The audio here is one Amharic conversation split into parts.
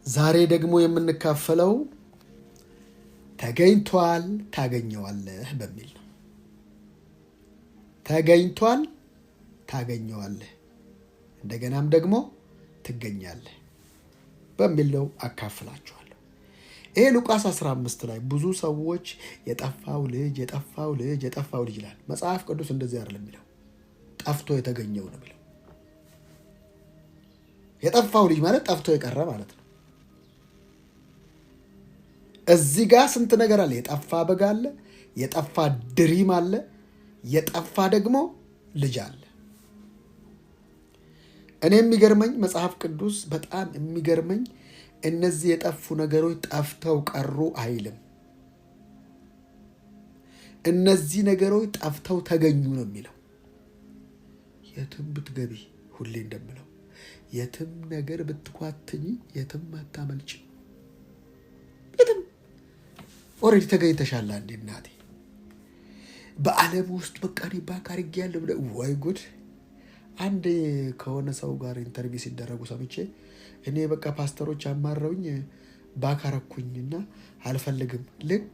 ዛሬ ደግሞ የምንካፈለው ተገኝቷል ታገኘዋለህ በሚል ነው። ተገኝቷል ታገኘዋለህ፣ እንደገናም ደግሞ ትገኛለህ በሚል ነው አካፍላችኋለሁ። ይሄ ሉቃስ 15 ላይ ብዙ ሰዎች የጠፋው ልጅ ይላል። መጽሐፍ ቅዱስ እንደዚህ አይደለም የሚለው፣ ጠፍቶ የተገኘው ነው የሚለው። የጠፋው ልጅ ማለት ጠፍቶ የቀረ ማለት ነው። እዚህ ጋር ስንት ነገር አለ። የጠፋ በግ አለ፣ የጠፋ ድሪም አለ፣ የጠፋ ደግሞ ልጅ አለ። እኔ የሚገርመኝ መጽሐፍ ቅዱስ በጣም የሚገርመኝ እነዚህ የጠፉ ነገሮች ጠፍተው ቀሩ አይልም። እነዚህ ነገሮች ጠፍተው ተገኙ ነው የሚለው። የትም ብትገቢ ሁሌ እንደምለው የትም ነገር ብትኳትኝ የትም አታመልጭ። የትም ኦልሬዲ ተገኝተሻል። አንዴ እናቴ በዓለም ውስጥ በቃ እኔ ባክ አድርጌያለሁ ብለህ ወይ ጉድ። አንድ ከሆነ ሰው ጋር ኢንተርቪው ሲደረጉ ሰምቼ እኔ በቃ ፓስተሮች አማረውኝ ባክ አረኩኝና አልፈልግም፣ ልክ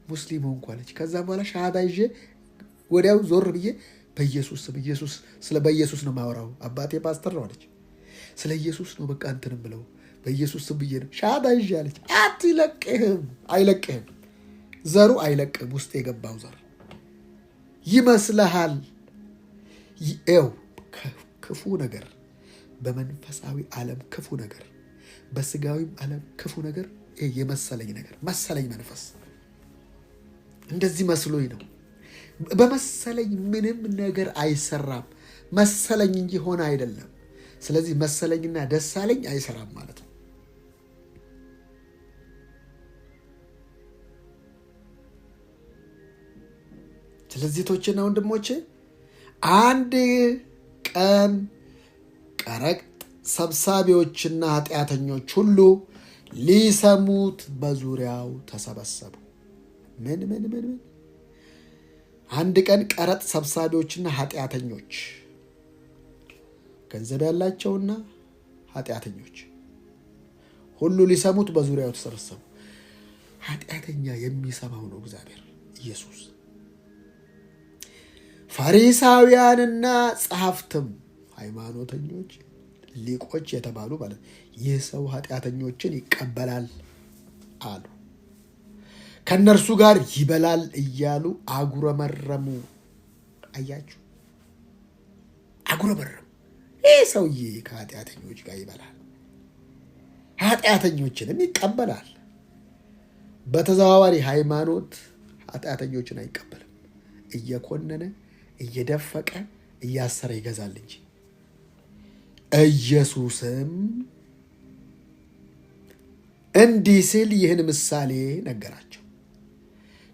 ሙስሊም ሆንኩ አለች። ከዛ በኋላ ሻሃዳ ይዤ ወዲያው ዞር ብዬ በኢየሱስ ስም በኢየሱስ ነው ማወራው፣ አባቴ ፓስተር ነው አለች። ስለ ኢየሱስ ነው በቃ እንትንም ብለው በኢየሱስ ስም ብዬ ነው ሻሃዳ ይዤ አለች። አይለቅህም፣ ዘሩ አይለቅህም። ውስጥ የገባው ዘር ይመስልሃል። ይኸው ክፉ ነገር በመንፈሳዊ ዓለም ክፉ ነገር፣ በስጋዊም ዓለም ክፉ ነገር፣ የመሰለኝ ነገር መሰለኝ መንፈስ እንደዚህ መስሎኝ ነው። በመሰለኝ ምንም ነገር አይሰራም። መሰለኝ እንጂ ሆነ አይደለም። ስለዚህ መሰለኝና ደሳለኝ አይሰራም ማለት ነው። ስለዚህ ቶችና ወንድሞቼ አንድ ቀን ቀረጥ ሰብሳቢዎችና ኃጢአተኞች ሁሉ ሊሰሙት በዙሪያው ተሰበሰቡ። ምን አንድ ቀን ቀረጥ ሰብሳቢዎችና ኃጢአተኞች፣ ገንዘብ ያላቸውና ኃጢአተኞች ሁሉ ሊሰሙት በዙሪያው ተሰበሰቡ። ኃጢአተኛ የሚሰማው ነው እግዚአብሔር ኢየሱስ። ፈሪሳውያንና ጸሐፍትም ሃይማኖተኞች ሊቆች የተባሉ ማለት ይህ ሰው ኃጢአተኞችን ይቀበላል አሉ። ከእነርሱ ጋር ይበላል እያሉ አጉረመረሙ። አያችሁ፣ አጉረመረሙ። ይህ ሰውዬ ከኃጢአተኞች ጋር ይበላል፣ ኃጢአተኞችንም ይቀበላል። በተዘዋዋሪ ሃይማኖት ኃጢአተኞችን አይቀበልም። እየኮነነ እየደፈቀ እያሰረ ይገዛል እንጂ። ኢየሱስም እንዲህ ሲል ይህን ምሳሌ ነገራቸው።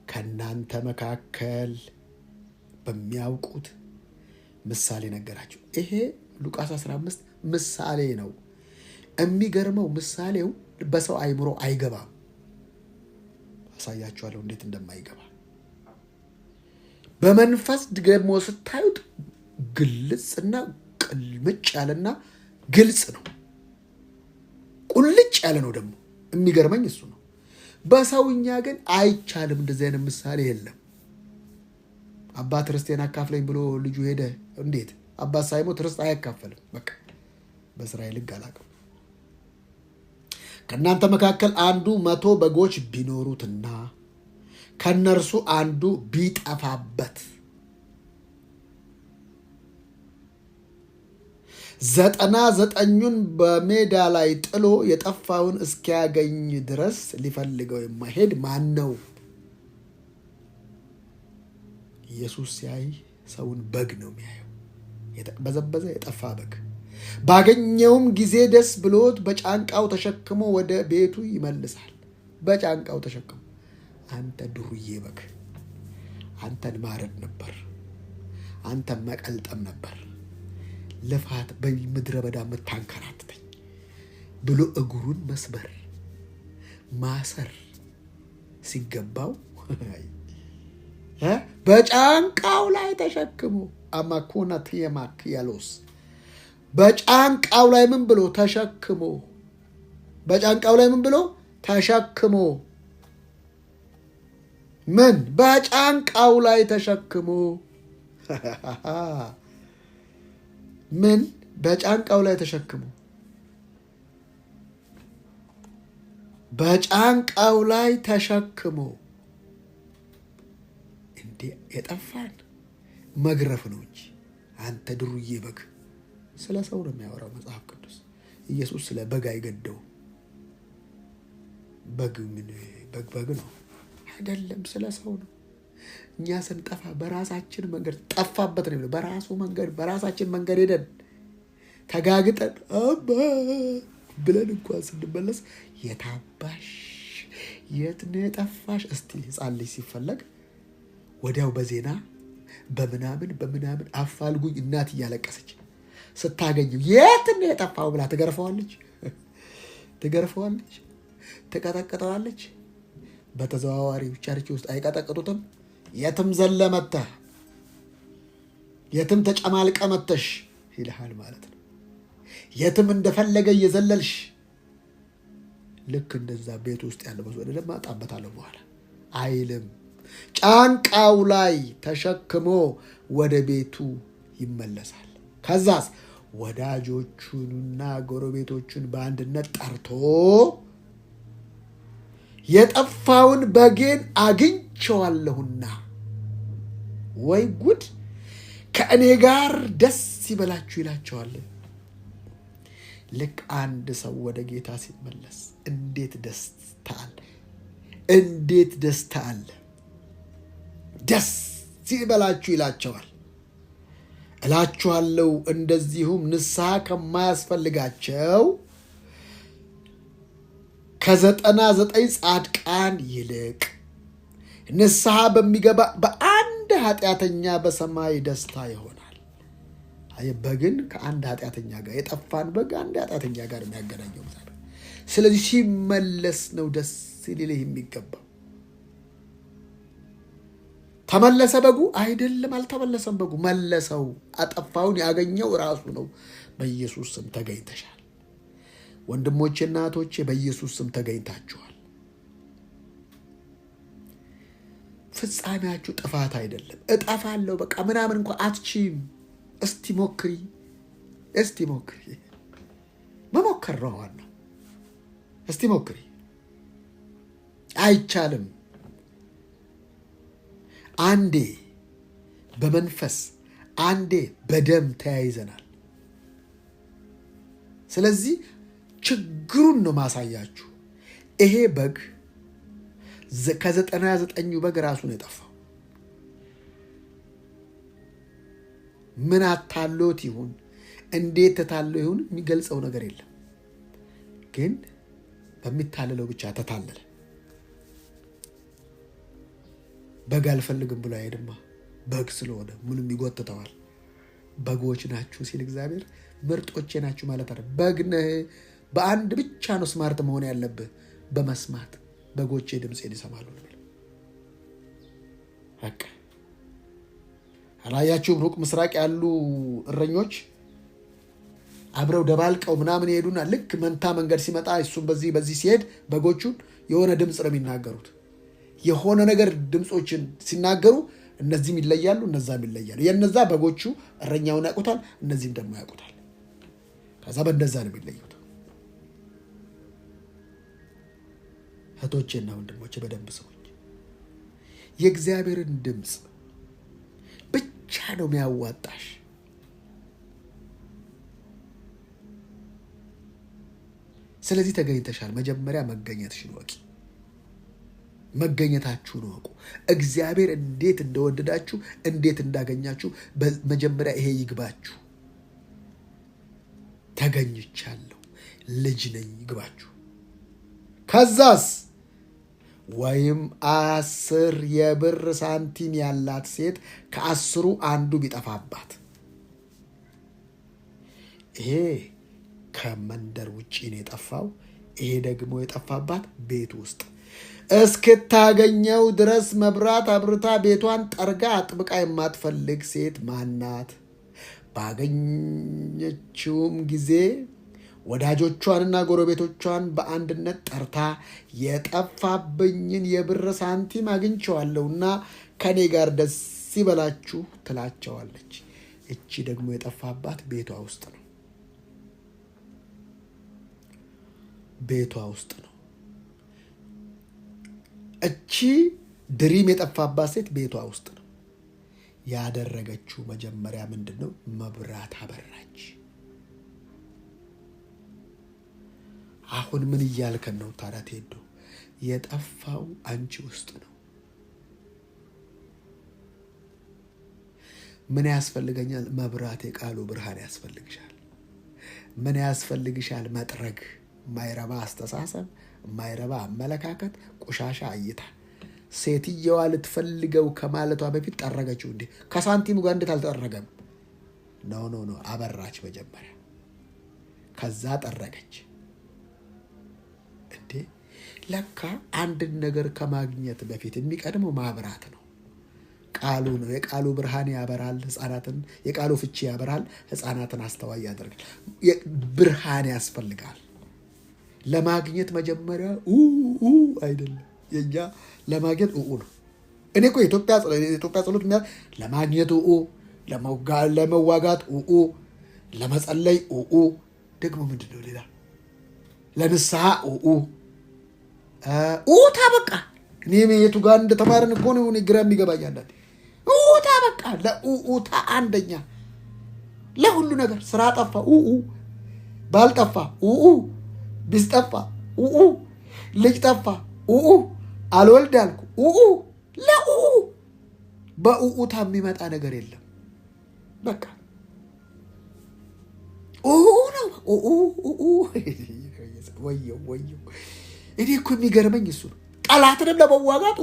ከእናንተ መካከል በሚያውቁት ምሳሌ ነገራቸው። ይሄ ሉቃስ 15 ምሳሌ ነው። የሚገርመው ምሳሌው በሰው አይምሮ አይገባም። አሳያችኋለሁ እንዴት እንደማይገባ። በመንፈስ ደግሞ ስታዩት ግልጽና ቅልምጭ ያለና ግልጽ ነው። ቁልጭ ያለ ነው ደግሞ። የሚገርመኝ እሱ ነው። በሰውኛ ግን አይቻልም። እንደዚህ አይነት ምሳሌ የለም። አባት ርስቴን አካፍለኝ ብሎ ልጁ ሄደ። እንዴት አባት ሳይሞት ርስት አያካፈልም? በቃ በእስራኤል ሕግ አላውቅም። ከእናንተ መካከል አንዱ 100 በጎች ቢኖሩትና ከነርሱ አንዱ ቢጠፋበት 99ኙን በሜዳ ላይ ጥሎ የጠፋውን እስኪያገኝ ድረስ ሊፈልገው የማይሄድ ማን ነው? ኢየሱስ ሲያይ ሰውን በግ ነው የሚያየው፣ የተበዘበዘ የጠፋ በግ። ባገኘውም ጊዜ ደስ ብሎት በጫንቃው ተሸክሞ ወደ ቤቱ ይመልሳል። በጫንቃው ተሸክሞ። አንተ ዱርዬ በግ፣ አንተን ማረድ ነበር፣ አንተን መቀልጠም ነበር፣ ልፋት በምድረ በዳ የምታንከራትተኝ ብሎ እግሩን መስበር ማሰር ሲገባው በጫንቃው ላይ ተሸክሞ አማኮና ቲየማክ ያሎስ በጫንቃው ላይ ምን ብሎ ተሸክሞ በጫንቃው ላይ ምን ብሎ ተሸክሞ፣ ምን በጫንቃው ላይ ተሸክሞ ምን በጫንቃው ላይ ተሸክሞ፣ በጫንቃው ላይ ተሸክሞ። እንዴ የጠፋን መግረፍ ነው እንጂ አንተ ድሩዬ በግ። ስለ ሰው ነው የሚያወራው መጽሐፍ ቅዱስ። ኢየሱስ ስለ በግ አይገደው። በግ ምን በግ ነው አይደለም፣ ስለ ሰው ነው። እኛ ስንጠፋ በራሳችን መንገድ ጠፋበት ነው። በራሱ መንገድ በራሳችን መንገድ ሄደን ተጋግጠን አባ ብለን እንኳን ስንመለስ የታባሽ የት ነው የጠፋሽ? እስቲ ሕፃን ልጅ ሲፈለግ ወዲያው በዜና በምናምን አፋልጉኝ እናት እያለቀሰች ስታገኘው የት ነው የጠፋው ብላ ትገርፈዋለች፣ ትቀጠቅጠዋለች። በተዘዋዋሪ ቸርች ውስጥ አይቀጠቅጡትም። የትም ዘለመተህ የትም ተጨማልቀ መተሽ ይልሃል ማለት ነው። የትም እንደፈለገ እየዘለልሽ ልክ እንደዛ ቤት ውስጥ ያለ መስወደ ለማጣበታለሁ በኋላ አይልም። ጫንቃው ላይ ተሸክሞ ወደ ቤቱ ይመለሳል። ከዛስ ወዳጆቹንና ጎረቤቶቹን በአንድነት ጠርቶ የጠፋውን በጌን አግኝቼዋለሁና፣ ወይ ጉድ፣ ከእኔ ጋር ደስ ይበላችሁ ይላቸዋል። ልክ አንድ ሰው ወደ ጌታ ሲመለስ እንዴት ደስታ አለ! እንዴት ደስታ አለ! ደስ ይበላችሁ ይላቸዋል። እላችኋለሁ እንደዚሁም ንስሐ ከማያስፈልጋቸው ከ99 ጻድቃን ይልቅ ንስሐ በሚገባ በአንድ ኃጢአተኛ በሰማይ ደስታ ይሆናል። በግን ከአንድ ኃጢአተኛ ጋር የጠፋን በግ አንድ ኃጢአተኛ ጋር የሚያገናኘው። ስለዚህ ሲመለስ ነው ደስ ሊልህ የሚገባው። ተመለሰ በጉ አይደለም፣ አልተመለሰም በጉ፣ መለሰው። አጠፋውን ያገኘው ራሱ ነው። በኢየሱስ ስም ተገኝተሻል። ወንድሞቼና እህቶቼ በኢየሱስ ስም ተገኝታችኋል። ፍጻሜያችሁ ጥፋት አይደለም። እጠፋለሁ በቃ ምናምን እንኳን አትችይም። እስቲ ሞክሪ። መሞከር ነው ዋናው። እስቲ ሞክሪ። አይቻልም። አንዴ በመንፈስ አንዴ በደም ተያይዘናል። ስለዚህ ችግሩን ነው ማሳያችሁ። ይሄ በግ ከ99 በግ ራሱ ነው የጠፋው። ምን አታሎት ይሁን እንዴት ተታሎ ይሁን የሚገልጸው ነገር የለም። ግን በሚታለለው ብቻ ተታለለ። በግ አልፈልግም ብሎ አይሄድማ። በግ ስለሆነ ምንም ይጎትተዋል። በጎች ናችሁ ሲል እግዚአብሔር ምርጦቼ ናችሁ ማለት አይደል። በግ ነህ። በአንድ ብቻ ነው ስማርት መሆን ያለብህ፣ በመስማት በጎቼ ድምፄን ይሰማሉ ነው። በቃ አላያችሁም? ሩቅ ምስራቅ ያሉ እረኞች አብረው ደባልቀው ምናምን ይሄዱና ልክ መንታ መንገድ ሲመጣ እሱም በዚህ ሲሄድ በጎቹን የሆነ ድምፅ ነው የሚናገሩት። የሆነ ነገር ድምፆችን ሲናገሩ እነዚህም ይለያሉ፣ እነዛም ይለያሉ። የነዛ በጎቹ እረኛውን ያውቁታል፣ እነዚህም ደግሞ ያውቁታል። ከዛ በእንደዛ ነው የሚለዩት። እህቶቼና ወንድሞቼ በደንብ ሰዎች የእግዚአብሔርን ድምፅ ብቻ ነው የሚያዋጣሽ። ስለዚህ ተገኝተሻል። መጀመሪያ መገኘትሽን ወቂ፣ መገኘታችሁን ወቁ። እግዚአብሔር እንዴት እንደወደዳችሁ እንዴት እንዳገኛችሁ መጀመሪያ ይሄ ይግባችሁ። ተገኝቻለሁ፣ ልጅ ነኝ ይግባችሁ። ከዛስ ወይም 10 የብር ሳንቲም ያላት ሴት ከ10 አንዱ ቢጠፋባት፣ ይሄ ከመንደር ውጪ ነው የጠፋው። ይሄ ደግሞ የጠፋባት ቤት ውስጥ እስክታገኘው ድረስ መብራት አብርታ ቤቷን ጠርጋ አጥብቃ የማትፈልግ ሴት ማናት? ባገኘችውም ጊዜ ወዳጆቿንና ጎረቤቶቿን በአንድነት ጠርታ የጠፋብኝን የብር ሳንቲም አግኝቼዋለሁና ከኔ ጋር ደስ ይበላችሁ ትላቸዋለች። እቺ ደግሞ የጠፋባት ቤቷ ውስጥ ነው። ቤቷ ውስጥ ነው። እቺ ድሪም የጠፋባት ሴት ቤቷ ውስጥ ነው። ያደረገችው መጀመሪያ ምንድን ነው? መብራት አበራች። አሁን ምን እያልከን ነው ታዲያ ቴዶ? የጠፋው አንቺ ውስጥ ነው። ምን ያስፈልገኛል? መብራት፣ የቃሉ ብርሃን ያስፈልግሻል። ምን ያስፈልግሻል? መጥረግ፣ ማይረባ አስተሳሰብ፣ ማይረባ አመለካከት፣ ቆሻሻ እይታ። ሴትየዋ ልትፈልገው ከማለቷ በፊት ጠረገችው። እንዴ ከሳንቲሙ ጋር እንዴት አልጠረገም? ኖ አበራች መጀመሪያ፣ ከዛ ጠረገች። እንዴ ለካ አንድን ነገር ከማግኘት በፊት የሚቀድመው ማብራት ነው። ቃሉ ነው። የቃሉ ብርሃን ያበራል ህፃናትን፣ የቃሉ ፍቺ ያበራል ህፃናትን አስተዋይ ያደርጋል። ብርሃን ያስፈልጋል ለማግኘት። መጀመሪያ አይደለም የኛ ለማግኘት ነው። እኔ እኮ የኢትዮጵያ ጸሎት ለማግኘት ለመዋጋት ለመጸለይ ደግሞ ምንድን ነው ሌላ ለንስሐ ታበቃ። እኔ የቱ ጋር እንደተማርን እኮ ነው ግራ የሚገባኝ አንዳንዴ። ታበቃ ለኡታ አንደኛ ለሁሉ ነገር። ስራ ጠፋ ባል ጠፋ ቢስ ጠፋ ልጅ ጠፋ አልወልድ አልኩ በኡታ የሚመጣ ነገር የለም። በቃ ነው ወየው። እኔ እኮ የሚገርመኝ እሱ ነው። ጠላትንም ለመዋጋት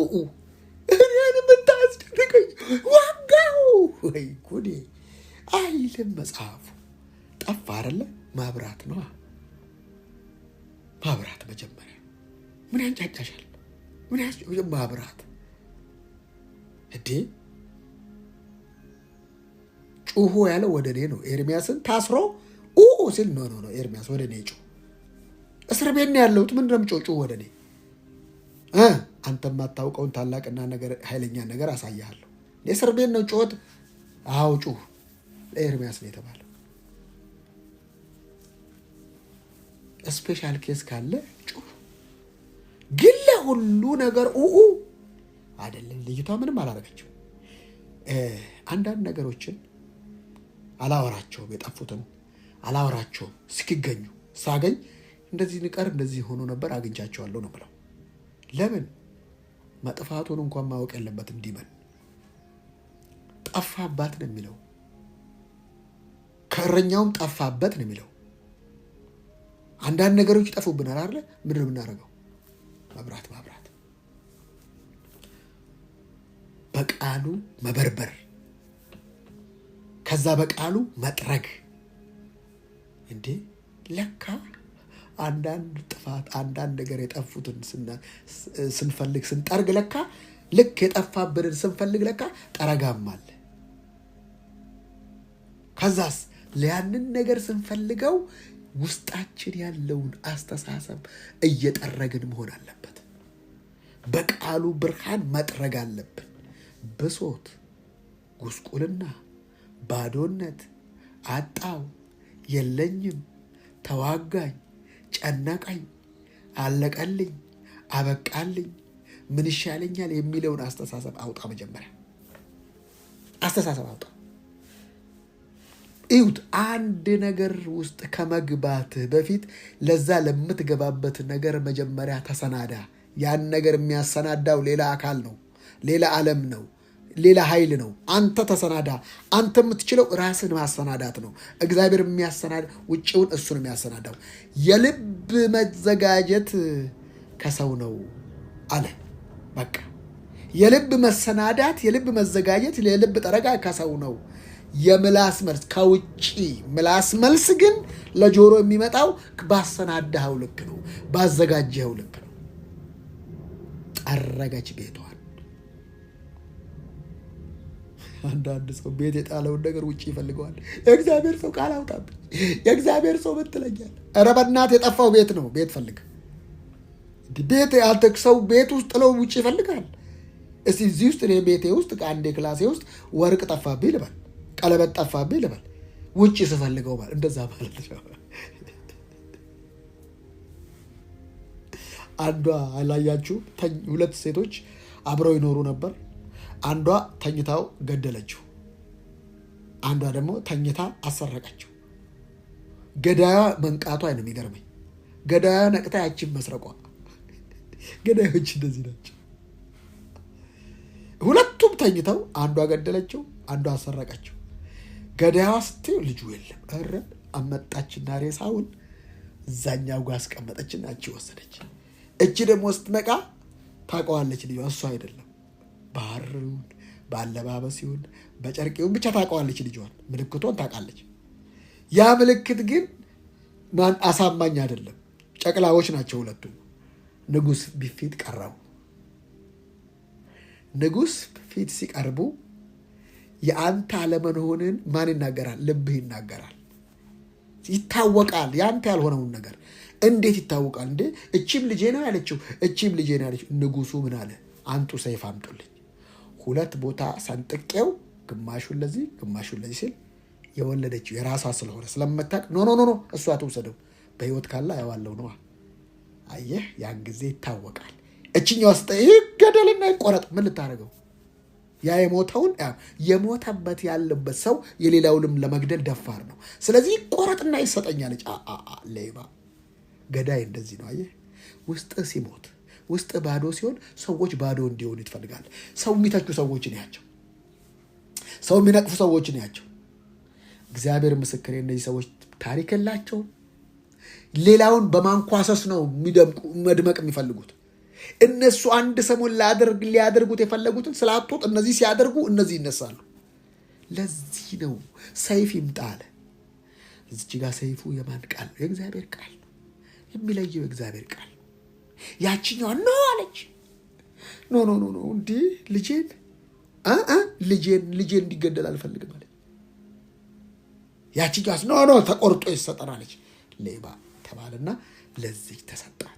እኔን የምታስደንቀኝ ዋጋው ወይ ጉዴ አይልም መጽሐፉ። ጠፋ አይደለ? ማብራት ነው። ማብራት መጀመሪያ ምን ያንጫጫሻል? ማብራት እንዴ ጩሁ ያለው ወደ እኔ ነው። ኤርሚያስን ታስሮ ሲል ነው ኤርሚያስ ወደ እኔ ጩሁ። እስር ቤት ነው ያለሁት። ምንድን ነው የምጮህ? ወደ እኔ አንተ የማታውቀውን ታላቅና ነገር ኃይለኛ ነገር አሳያለሁ። እስር ቤት ነው ጩኸት። አዎ ጩህ። ለኤርሚያስ ነው የተባለው። ስፔሻል ኬስ ካለ ጩህ። ግን ለሁሉ ነገር አይደለም። ልጅቷ ምንም አላረገችው። አንዳንድ ነገሮችን አላወራቸውም፣ የጠፉትን አላወራቸውም። እስኪገኙ ሳገኝ እንደዚህ ንቀር እንደዚህ ሆኖ ነበር አግኝቻቸዋለሁ ነው ብለው። ለምን መጥፋቱን እንኳን ማወቅ ያለበትም ዲመን ጠፋባት ነው የሚለው። ከእረኛውም ጠፋበት ነው የሚለው። አንዳንድ ነገሮች ይጠፉብናል አይደል? ምንድን ነው የምናደርገው? ማብራት በቃሉ መበርበር፣ ከዛ በቃሉ መጥረግ። እንዴ ለካ አንዳንድ ጥፋት አንዳንድ ነገር የጠፉትን ስንፈልግ ስንጠርግ ለካ ልክ የጠፋብንን ስንፈልግ ለካ ጠረጋም አለ። ከዛስ ያንን ነገር ስንፈልገው ውስጣችን ያለውን አስተሳሰብ እየጠረግን መሆን አለበት። በቃሉ ብርሃን መጥረግ አለብን። ብሶት፣ ጉስቁልና፣ ባዶነት፣ አጣው፣ የለኝም፣ ተዋጋኝ፣ ጨነቀኝ፣ አለቀልኝ፣ አበቃልኝ፣ ምን ይሻለኛል የሚለውን አስተሳሰብ አውጣ። መጀመሪያ አስተሳሰብ አውጣ። እዩት፣ አንድ ነገር ውስጥ ከመግባትህ በፊት ለዛ ለምትገባበት ነገር መጀመሪያ ተሰናዳ። ያን ነገር የሚያሰናዳው ሌላ አካል ነው፣ ሌላ ዓለም ነው፣ ሌላ ኃይል ነው። አንተ ተሰናዳ። አንተ የምትችለው ራስን ማሰናዳት ነው። እግዚአብሔር የሚያሰናዳ ውጭውን እሱ ነው የሚያሰናዳው። የልብ መዘጋጀት ከሰው ነው አለ። በቃ የልብ መሰናዳት፣ የልብ መዘጋጀት፣ የልብ ጠረጋ ከሰው ነው። የምላስ መልስ ከውጪ፣ ምላስ መልስ ግን ለጆሮ የሚመጣው ባሰናዳኸው ልክ ነው፣ ባዘጋጀኸው ልክ ነው። ጠረገች ቤቷን። አንዳንድ ሰው ቤት የጣለውን ነገር ውጭ ይፈልገዋል። የእግዚአብሔር ሰው ቃል አውጣብኝ፣ የእግዚአብሔር ሰው ብትለኛል። ኧረ በእናትህ የጠፋው ቤት ነው። ቤት ፈልግ። ቤት አንተ ሰው ቤት ውስጥ ጥለው ውጭ ይፈልጋል። እስቲ እዚህ ውስጥ እኔ ቤቴ ውስጥ ከአንዴ ክላሴ ውስጥ ወርቅ ጠፋብኝ ልበል፣ ቀለበት ጠፋብኝ ልበል፣ ውጭ ስፈልገው ማለት እንደዛ ማለት ነው። አንዷ አላያችሁ? ሁለት ሴቶች አብረው ይኖሩ ነበር። አንዷ ተኝታው ገደለችው፣ አንዷ ደግሞ ተኝታ አሰረቀችው። ገዳያ መንቃቷ ነው የሚገርመኝ። ገዳያ ነቅታ ያችን መስረቋ። ገዳዮች እንደዚህ ናቸው። ሁለቱም ተኝተው አንዷ ገደለችው፣ አንዷ አሰረቀችው። ገዳያዋ ስትይው ልጁ የለም። ኧረ አመጣችና ሬሳውን እዛኛው ጋር አስቀመጠችና እቺ ወሰደች። እቺ ደግሞ ስትነቃ ታውቀዋለች ልጇ እሱ አይደለም። ባህሩን በአለባበስ ይሁን በጨርቅ ይሁን ብቻ ታውቀዋለች ልጇን፣ ምልክቷን ታውቃለች። ያ ምልክት ግን ማን አሳማኝ አይደለም። ጨቅላዎች ናቸው ሁለቱም። ንጉሥ ፊት ቀረቡ። ንጉሥ ፊት ሲቀርቡ የአንተ አለመሆንን ማን ይናገራል? ልብህ ይናገራል። ይታወቃል። የአንተ ያልሆነውን ነገር እንዴት ይታወቃል እንዴ? እቺም ልጄ ነው ያለችው፣ እቺም ልጄ ነው ያለችው። ንጉሱ ምን አለ? አንጡ ሰይፍ አምጡልኝ። ሁለት ቦታ ሰንጥቄው ግማሹን ለዚህ ግማሹን ለዚህ ሲል የወለደችው የራሷ ስለሆነ ስለምታውቅ ኖ እሷ ትውሰደው፣ በህይወት ካለ አየዋለሁ ነዋ። አየህ፣ ያን ጊዜ ይታወቃል። እችኛው ውስጥ ይገደልና ይቆረጥ። ምን ልታደርገው? ያ የሞተውን የሞተበት ያለበት ሰው የሌላውንም ለመግደል ደፋር ነው። ስለዚህ ይቆረጥና ይሰጠኛለች። ሌባ ገዳይ እንደዚህ ነው። አየህ፣ ውስጥ ሲሞት ውስጥ ባዶ ሲሆን ሰዎች ባዶ እንዲሆኑ ይፈልጋል። ሰው የሚተቹ ሰዎችን ያቸው፣ ሰው የሚነቅፉ ሰዎችን ያቸው። እግዚአብሔር ምስክሬ፣ እነዚህ ሰዎች ታሪክ የላቸውም። ሌላውን በማንኳሰስ ነው መድመቅ የሚፈልጉት። እነሱ አንድ ሰሞን ሊያደርጉት የፈለጉትን ስላጡት እነዚህ ሲያደርጉ እነዚህ ይነሳሉ። ለዚህ ነው ሰይፍ ይምጣ አለ። እዚች ጋር ሰይፉ የማን ቃል ነው? የእግዚአብሔር ቃል ነው። የሚለየው የእግዚአብሔር ቃል። ያችኛዋ ኖ አለች። ኖ እንዲህ ልጄን እንዲገደል አልፈልግም አለች። ያችኛዋስ ኖ ተቆርጦ ይሰጠን አለች። ሌባ ተባለና ለዚህ ተሰጣት።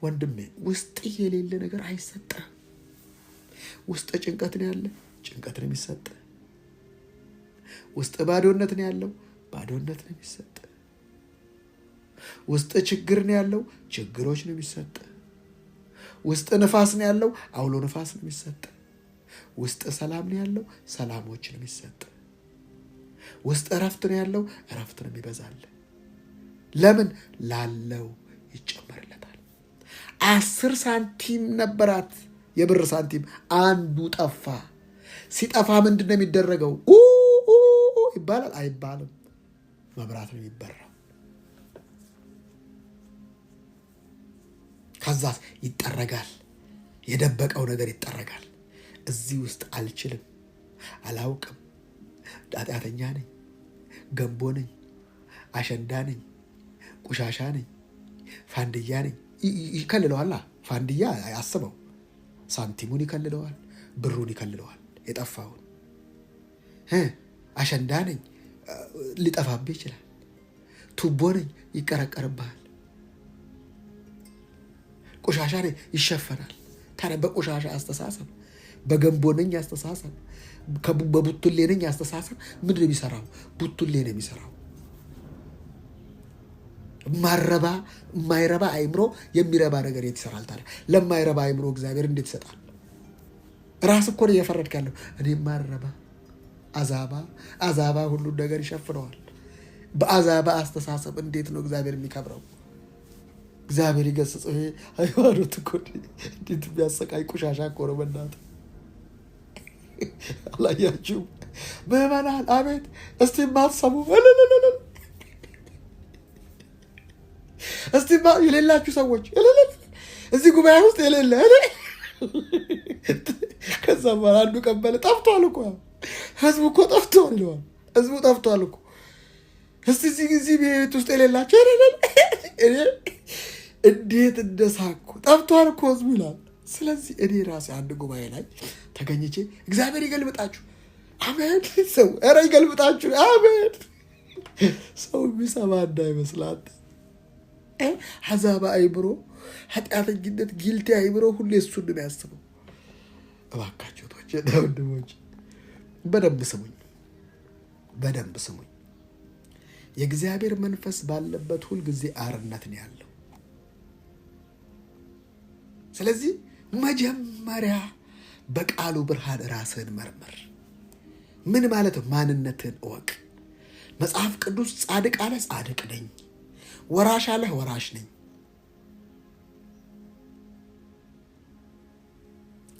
ወንድሜ፣ ውስጥ የሌለ ነገር አይሰጠም። ውስጥ ጭንቀት ነው ያለ፣ ጭንቀት ነው የሚሰጥ። ውስጥ ባዶነት ነው ያለው፣ ባዶነት ነው የሚሰጥ። ውስጥ ችግር ነው ያለው፣ ችግሮች ነው የሚሰጥ። ውስጥ ንፋስ ነው ያለው፣ አውሎ ንፋስ ነው የሚሰጥ። ውስጥ ሰላም ነው ያለው፣ ሰላሞች ነው የሚሰጥ። ውስጥ እረፍት ነው ያለው፣ እረፍት ነው የሚበዛል። ለምን? ላለው ይጨመርለታል። 10 ሳንቲም ነበራት፣ የብር ሳንቲም። አንዱ ጠፋ። ሲጠፋ ምንድን ነው የሚደረገው? ይባላል? አይባልም። መብራት ነው የሚበራው። ከዛ ይጠረጋል። የደበቀው ነገር ይጠረጋል። እዚህ ውስጥ አልችልም፣ አላውቅም፣ ኃጢአተኛ ነኝ፣ ገንቦ ነኝ፣ አሸንዳ ነኝ፣ ቆሻሻ ነኝ፣ ፋንድያ ነኝ ይከልለዋል። ፋንድያ አስበው፣ ሳንቲሙን ይከልለዋል፣ ብሩን ይከልለዋል፣ የጠፋውን። አሸንዳ ነኝ፣ ሊጠፋብህ ይችላል። ቱቦ ነኝ፣ ይቀረቀርብሃል። ቆሻሻ ነኝ፣ ይሸፈናል። ታዲያ በቆሻሻ አስተሳሰብ፣ በገንቦ ነኝ አስተሳሰብ፣ በቡቱሌ ነኝ አስተሳሰብ ምንድን ነው የሚሰራው? ቡቱሌ ነው የሚሰራው። የማይረባ አይምሮ የሚረባ ነገር የት ይሰራል ታዲያ? ለማይረባ አይምሮ እግዚአብሔር እንዴት ይሰጣል? ራስ እኮ ነው እየፈረድክ ያለው። እኔ ማረባ አዛባ ሁሉን ነገር ይሸፍነዋል። በአዛባ አስተሳሰብ እንዴት ነው እግዚአብሔር የሚከብረው? እግዚአብሔር ይገስጸው። ይሄ ሃይማኖት እኮ እንዴት የሚያሰቃይ ቆሻሻ እኮ ነው። በእናትህ አላያችሁም? ምዕመናን አቤት! እስቲ ማትሰሙ እስቲ የሌላችሁ ሰዎች እዚህ ጉባኤ ውስጥ የሌለ ከዛ በኋላ አንዱ ቀበለ። ጠፍቷል እኮ ህዝቡ እኮ ጠፍቷል ይለዋል። ህዝቡ ጠፍቷል እኮ። እስቲ እዚህ ቤት ውስጥ የሌላችሁ እንዴት እንደሳኩ። ጠፍቷል እኮ ህዝቡ ይላል። ስለዚህ እኔ ራሴ አንድ ጉባኤ ላይ ተገኝቼ እግዚአብሔር ይገልብጣችሁ፣ አሜን፣ ሰው ኧረ ይገልብጣችሁ፣ አሜን። ሰው የሚሰማ እንዳይመስላት ሀዛባ አይምሮ፣ ኃጢአተኝነት፣ ጊልቲ አይምሮ ሁሌ እሱን ነው ያስበው። እባካችሁ ወንድሞች በደንብ ስሙኝ፣ በደንብ ስሙኝ። የእግዚአብሔር መንፈስ ባለበት ሁልጊዜ አርነት ነው ያለው። ስለዚህ መጀመሪያ በቃሉ ብርሃን ራስህን መርምር። ምን ማለት ማንነትን እወቅ። መጽሐፍ ቅዱስ ጻድቅ አለ፣ ጻድቅ ነኝ፣ ወራሽ አለ፣ ወራሽ ነኝ።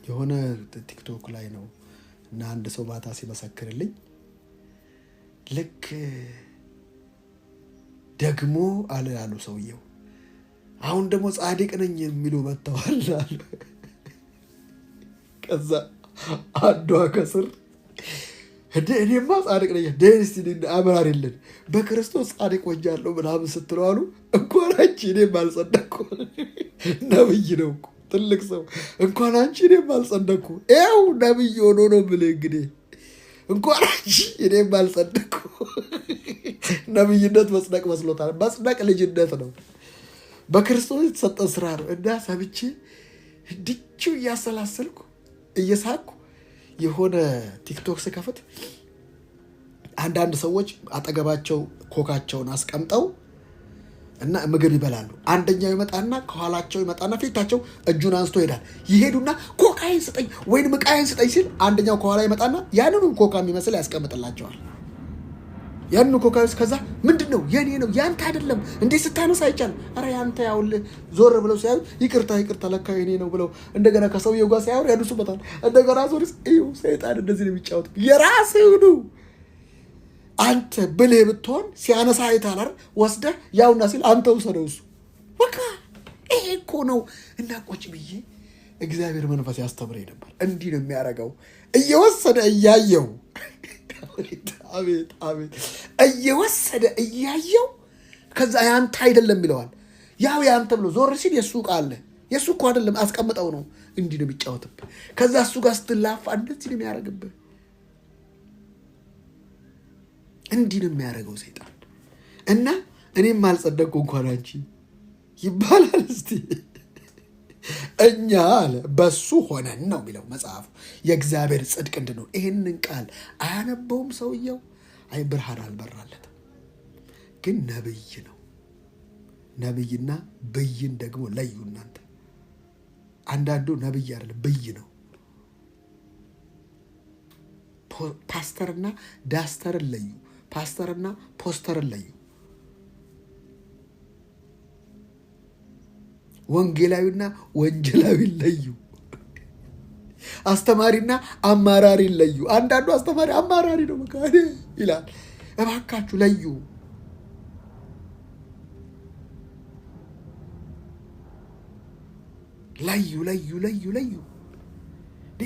የሆነ ቲክቶክ ላይ ነው እና አንድ ሰው ማታ ሲመሰክርልኝ ልክ ደግሞ አለ ያሉ ሰውየው አሁን ደግሞ ጻድቅ ነኝ የሚሉ መጥተዋል አለ። ከዛ አንዷ ከስር እኔማ ጻድቅ ነኝ ደስቲ አመራር የለን በክርስቶስ ጻድቅ ወጃለሁ ምናምን ስትለው አሉ። እንኳን አንቺ እኔም አልጸደቅኩ። ነብይ ነው እኮ ትልቅ ሰው። እንኳን አንቺ እኔም አልጸደቅኩ። ይኸው ነብይ ሆኖ ነው የምልህ እንግዲህ። እንኳን አንቺ እኔም አልጸደቅኩ። ነብይነት መጽደቅ መስሎታል። መጽደቅ ልጅነት ነው፣ በክርስቶስ የተሰጠ ስራ ነው። እና ሰምቼ ድቹ እያሰላሰልኩ እየሳኩ የሆነ ቲክቶክ ስከፍት አንዳንድ ሰዎች አጠገባቸው ኮካቸውን አስቀምጠው እና ምግብ ይበላሉ። አንደኛው ይመጣና ከኋላቸው ይመጣና ፊታቸው እጁን አንስቶ ይሄዳል። ይሄዱና ኮካዬን ስጠኝ ወይም ዕቃዬን ስጠኝ ሲል አንደኛው ከኋላ ይመጣና ያንኑ ኮካ የሚመስል ያስቀምጥላቸዋል። ያንኑ ኮካ ከዛ ምንድን ነው የኔ ነው ያንተ አይደለም እንዴ ስታነሳ አይቻልም። ኧረ ያንተ ያውልህ ዞር ብለው ሲያዩ ይቅርታ ለካ የኔ ነው ብለው እንደገና ከሰውየው ጋር ሲያወሩ ያዱሱበታል። እንደገና ዞርስ እዩ ሰይጣን እንደዚህ ነው የሚጫወት። የራስህ ነው። አንተ ብልህ ብትሆን ሲያነሳ አይታላር ወስደህ ያውና ሲል አንተ ውሰደው። እሱ በቃ ይሄ እኮ ነው። እና ቁጭ ብዬ እግዚአብሔር መንፈስ ያስተምረኝ ነበር። እንዲህ ነው የሚያደርገው እየወሰደ እያየው አቤት እየወሰደ እያየው ከዛ ያንተ አይደለም ይለዋል። ያው ያንተ ብሎ ዞር ሲል የሱ ዕቃ አለ። የሱ እኮ አይደለም አስቀምጠው ነው። እንዲህ ነው የሚጫወትብህ። ከዛ እሱ ጋር ስትላፋ እንደዚህ ነው የሚያደርግብህ። እንዲህ ነው የሚያደርገው ሰይጣን። እና እኔም አልጸደቅኩ እንኳን አንቺ ይባላል። እስቲ እኛ አለ በሱ ሆነን ነው የሚለው መጽሐፉ የእግዚአብሔር ጽድቅ እንድንሆን። ይህንን ቃል አያነበውም ሰውየው። አይ ብርሃን አልበራለትም። ግን ነብይ ነው። ነብይና ብይን ደግሞ ለዩ እናንተ። አንዳንዱ ነብይ አይደለም ብይ ነው። ፓስተርና ዳስተርን ለዩ። ፓስተርና ፖስተርን ለዩ። ወንጌላዊና ወንጀላዊ ለዩ። አስተማሪና አማራሪ ለዩ። አንዳንዱ አስተማሪ አማራሪ ነው በቃ ይላል። እባካችሁ ለዩ። ለዩ።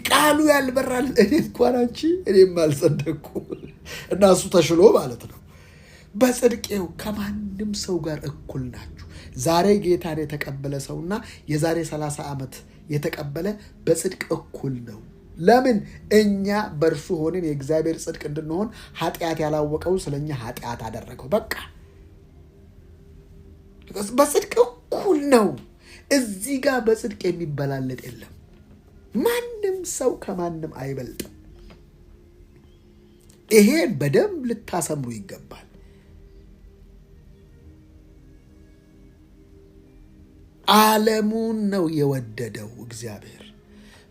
ቃሉ ያልበራል። እኔ እንኳን አንቺ እኔም አልጸደቅኩ እና እሱ ተሽሎ ማለት ነው። በጽድቄው ከማንም ሰው ጋር እኩል ናችሁ። ዛሬ ጌታን የተቀበለ ሰውና የዛሬ 30 ዓመት የተቀበለ በጽድቅ እኩል ነው። ለምን? እኛ በእርሱ ሆነን የእግዚአብሔር ጽድቅ እንድንሆን ኃጢአት ያላወቀውን ስለኛ ኃጢአት አደረገው። በቃ በጽድቅ እኩል ነው። እዚህ ጋር በጽድቅ የሚበላለጥ የለም። ማንም ሰው ከማንም አይበልጥም። ይሄን በደንብ ልታሰምሩ ይገባል። ዓለሙን ነው የወደደው እግዚአብሔር።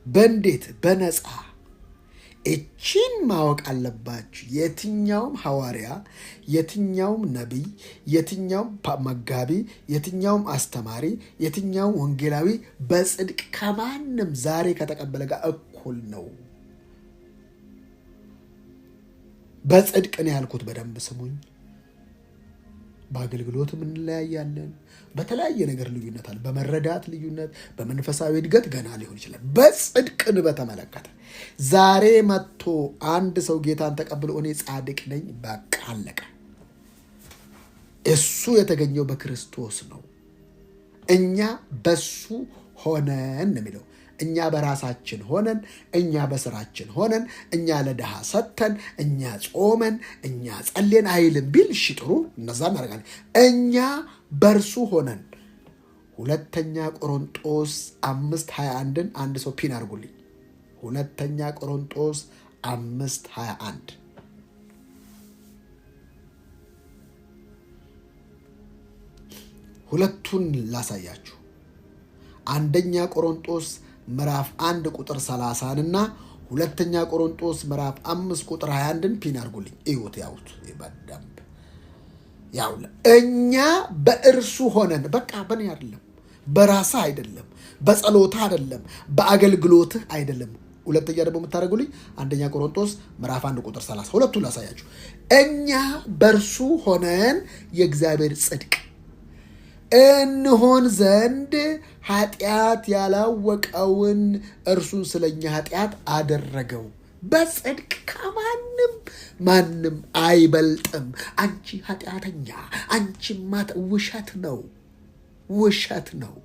በእንዴት? በነፃ። እቺን ማወቅ አለባችሁ። የትኛውም ሐዋርያ፣ የትኛውም ነቢይ፣ የትኛውም መጋቢ፣ የትኛውም አስተማሪ፣ የትኛውም ወንጌላዊ በጽድቅ ከማንም ዛሬ ከተቀበለ ጋር እኩል ነው። በጽድቅ ነው ያልኩት። በደንብ ስሙኝ። በአገልግሎትም እንለያያለን። በተለያየ ነገር ልዩነት አለ። በመረዳት ልዩነት፣ በመንፈሳዊ እድገት ገና ሊሆን ይችላል። በጽድቅን በተመለከተ ዛሬ መጥቶ አንድ ሰው ጌታን ተቀብሎ እኔ ጻድቅ ነኝ በቃ አለቀ። እሱ የተገኘው በክርስቶስ ነው። እኛ በሱ ሆነን የሚለው እኛ በራሳችን ሆነን፣ እኛ በስራችን ሆነን፣ እኛ ለድሃ ሰጥተን፣ እኛ ጾመን፣ እኛ ጸሌን አይልም ቢል እሺ ጥሩ፣ እነዛ እናደርጋለን። እኛ በእርሱ ሆነን ሁለተኛ ቆሮንጦስ 5:21 አንድ ሰው ፒን አድርጉልኝ። ሁለተኛ ቆሮንጦስ 5:21 ሁለቱን ላሳያችሁ። አንደኛ ቆሮንጦስ ምዕራፍ 1 ቁጥር 30 እና ሁለተኛ ቆሮንጦስ ምዕራፍ 5 ቁጥር 21ን ፒን አድርጉልኝ። እዩት፣ ያውት በደንብ ያው እኛ በእርሱ ሆነን፣ በቃ በኔ አይደለም፣ በራስህ አይደለም፣ በጸሎትህ አይደለም፣ በአገልግሎትህ አይደለም። ሁለተኛ ደግሞ የምታደርጉልኝ አንደኛ ቆሮንጦስ ምዕራፍ 1 ቁጥር 30 ሁለቱን ላሳያችሁ። እኛ በእርሱ ሆነን የእግዚአብሔር ጽድቅ እንሆን ዘንድ ኃጢአት ያላወቀውን እርሱን ስለኛ ኃጢአት አደረገው። በጽድቅ ማንም አይበልጥም። አንቺ ኃጢአተኛ፣ አንቺ ውሸት ነው፣ ውሸት ነው።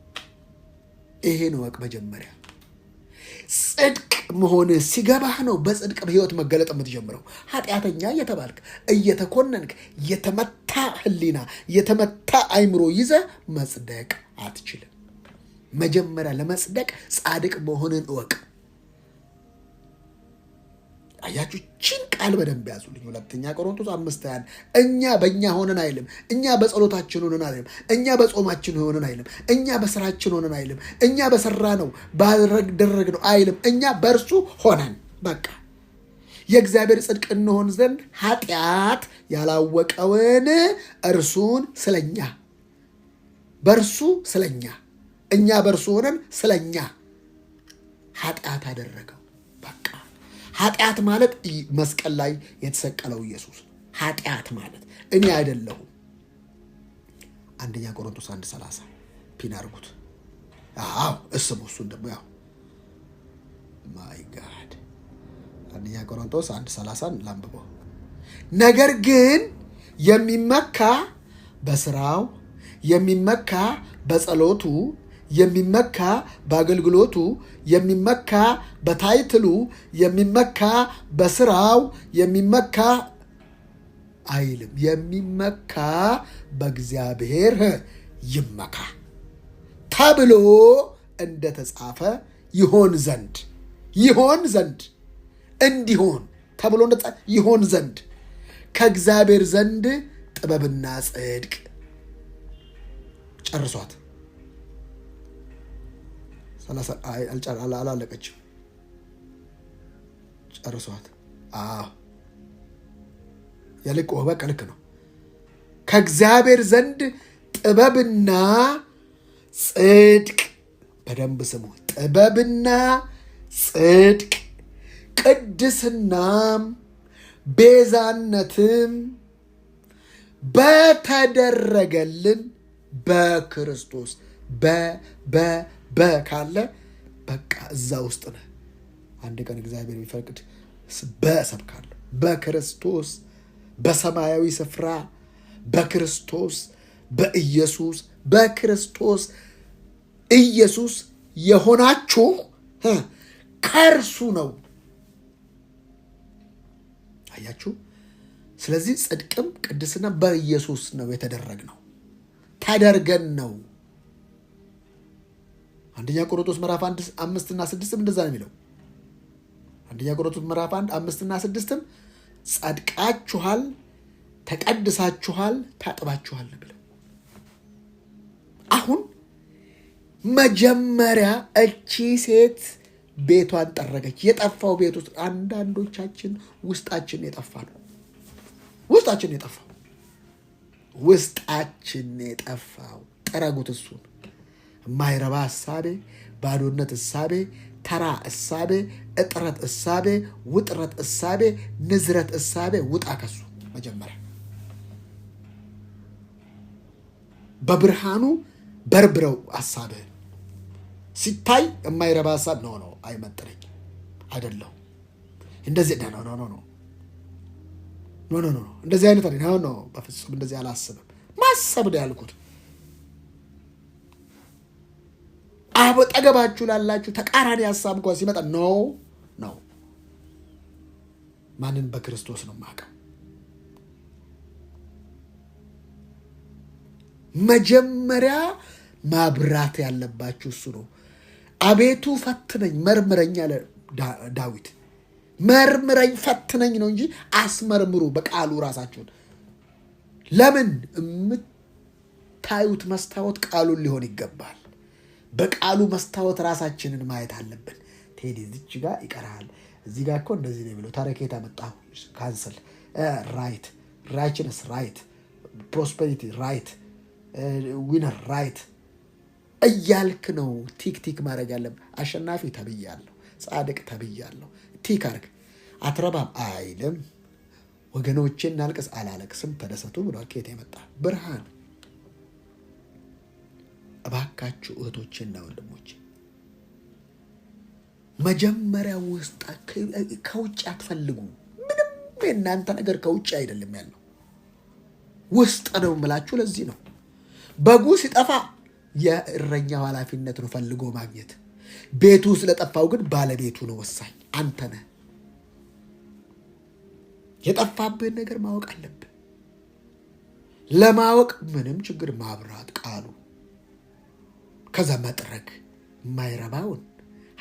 ይሄን ወቅ መጀመሪያ ጽድቅ መሆን ሲገባህ ነው በጽድቅ በህይወት መገለጥ የምትጀምረው። ኃጢአተኛ እየተባልክ እየተኮነንክ የተመታ ህሊና የተመታ አይምሮ ይዘህ መጽደቅ አትችልም። መጀመሪያ ለመጽደቅ ጻድቅ መሆንን እወቅ። አያችሁ፣ ቺን ቃል በደንብ ያዙልኝ። ሁለተኛ ቆሮንቶስ 5:21 እኛ በእኛ ሆነን አይልም፣ እኛ በጸሎታችን ሆነን አይልም፣ እኛ በጾማችን ሆነን አይልም፣ እኛ በስራችን ሆነን አይልም፣ እኛ በሰራ ነው ባደረግ ነው አይልም። እኛ በእርሱ ሆነን በቃ የእግዚአብሔር ጽድቅ እንሆን ዘንድ ኃጢአት ያላወቀውን እርሱን ስለኛ፣ በእርሱ ስለኛ፣ እኛ በእርሱ ሆነን ስለኛ ኃጢአት አደረገው። በቃ ኃጢአት ማለት መስቀል ላይ የተሰቀለው ኢየሱስ። ኃጢአት ማለት እኔ አይደለሁም። አንደኛ ቆሮንቶስ 1:30 ፒን አድርጉት። አዎ እስሙ፣ እሱን ደግሞ ያው ማይ ጋድ አንደኛ ቆሮንቶስ 1:30 ላንብበው። ነገር ግን የሚመካ በስራው፣ የሚመካ በጸሎቱ፣ የሚመካ በአገልግሎቱ፣ የሚመካ በታይትሉ፣ የሚመካ በስራው፣ የሚመካ አይልም። የሚመካ በእግዚአብሔር ይመካ ተብሎ እንደተጻፈ ይሆን ዘንድ እንዲሆን ተብሎ እንደተጻፈ ይሆን ዘንድ ከእግዚአብሔር ዘንድ ጥበብና ጽድቅ ጨርሷት። አላለቀችም። ጨርሷት። ያልቆ በቃ ልክ ነው። ከእግዚአብሔር ዘንድ ጥበብና ጽድቅ፣ በደንብ ስሙ። ጥበብና ጽድቅ፣ ቅድስናም ቤዛነትም በተደረገልን በክርስቶስ ካለ በቃ እዛ ውስጥ ነህ። አንድ ቀን እግዚአብሔር ቢፈቅድ በሰብካለሁ። በክርስቶስ በሰማያዊ ስፍራ በክርስቶስ በኢየሱስ በክርስቶስ ኢየሱስ የሆናችሁ ከእርሱ ነው። አያችሁ። ስለዚህ ጽድቅም ቅድስና በኢየሱስ ነው የተደረግነው፣ ተደርገን ነው። አንደኛ ቆሮንቶስ ምዕራፍ 1 5 እና 6 እንደዛ ነው የሚለው። አንደኛ ቆሮንቶስ ምዕራፍ 1 5 እና 6 ጸድቃችኋል፣ ተቀድሳችኋል፣ ታጥባችኋል ነው የሚለው። አሁን መጀመሪያ እቺ ሴት ቤቷን ጠረገች። የጠፋው ቤት ውስጥ አንዳንዶቻችን ውስጣችን የጠፋ ነው። ውስጣችን የጠፋው ጠረጉት። እሱን የማይረባ እሳቤ፣ ባዶነት እሳቤ፣ ተራ እሳቤ፣ እጥረት እሳቤ፣ ውጥረት እሳቤ፣ ንዝረት እሳቤ ውጣ ከሱ። መጀመሪያ በብርሃኑ በርብረው አሳብህን። ሲታይ የማይረባ ሀሳብ ነው አይመጥነኝ አይደለሁ እንደዚህ ነው እንደዚህ አይነት አይደል ነው። በፍጹም እንደዚህ አላስብም። ማሰብ ነው ያልኩት። አጠገባችሁ ላላችሁ ተቃራኒ ሐሳብ እንኳን ሲመጣ ነው ማንን በክርስቶስ ነው የማውቀው። መጀመሪያ ማብራት ያለባችሁ እሱ ነው። አቤቱ ፈትነኝ መርምረኝ አለ ዳዊት። መርምረኝ ፈትነኝ ነው እንጂ አስመርምሩ በቃሉ ራሳችሁን። ለምን የምታዩት መስታወት ቃሉን ሊሆን ይገባል። በቃሉ መስታወት ራሳችንን ማየት አለብን። ቴዲ እዚች ጋር ይቀራል፣ እዚህ ጋር እኮ እንደዚህ ነው የሚለው ታሪኬታ መጣሁ ካንሰል ራይት ራይችነስ ራይት ፕሮስፐሪቲ ራይት ዊነር ራይት እያልክ ነው ቲክ ማድረግ ያለብህ። አሸናፊ ተብያለሁ፣ ጻድቅ ተብያለሁ፣ ቲክ አድርግ። አትረባም አይልም። ወገኖቼ እናልቅስ አላለቅስም ተደሰቱ ብሏል። ከየት የመጣ ብርሃን። እባካችሁ እህቶቼና ወንድሞቼ መጀመሪያ ውስጥ ከውጭ አትፈልጉ። ምንም የእናንተ ነገር ከውጭ አይደለም ያለው ውስጥ ነው የምላችሁ። ለዚህ ነው በጉ ሲጠፋ የእረኛው ኃላፊነት ነው ፈልጎ ማግኘት። ቤቱ ስለጠፋው ግን ባለቤቱ ነው ወሳኝ። አንተ ነህ። የጠፋብህን ነገር ማወቅ አለብህ። ለማወቅ ምንም ችግር ማብራት ቃሉ፣ ከዛ መጥረግ የማይረባውን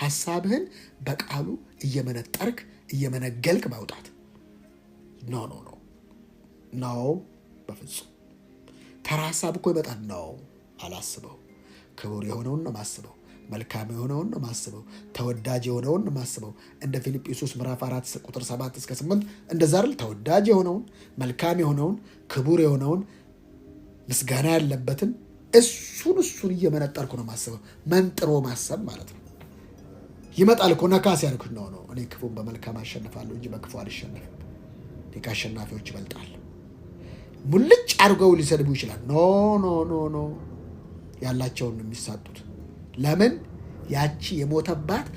ሐሳብህን በቃሉ እየመነጠርክ እየመነገልክ ማውጣት። ኖ በፍጹም ተራ ሐሳብ እኮ ይመጣል። አላስበው። ክቡር የሆነውን ነው ማስበው። መልካም የሆነውን ነው ማስበው። ተወዳጅ የሆነውን ነው ማስበው። እንደ ፊልጵስዩስ ምዕራፍ 4 ቁጥር 7 እስከ 8 እንደዛ አይደል? ተወዳጅ የሆነውን፣ መልካም የሆነውን፣ ክቡር የሆነውን፣ ምስጋና ያለበትን እሱን እየመነጠርኩ ነው ማስበው። መንጥሮ ማሰብ ማለት ነው። ይመጣል እኮ ነካስ ያልኩት ነው። እኔ ክፉን በመልካም አሸንፋለሁ እንጂ በክፉ አልሸነፍም። እኔ ከአሸናፊዎች እበልጣለሁ። ሙልጭ አድርገው ሊሰድቡ ይችላል። ኖ ያላቸውን ነው የሚሳጡት። ለምን? ያቺ የሞተባት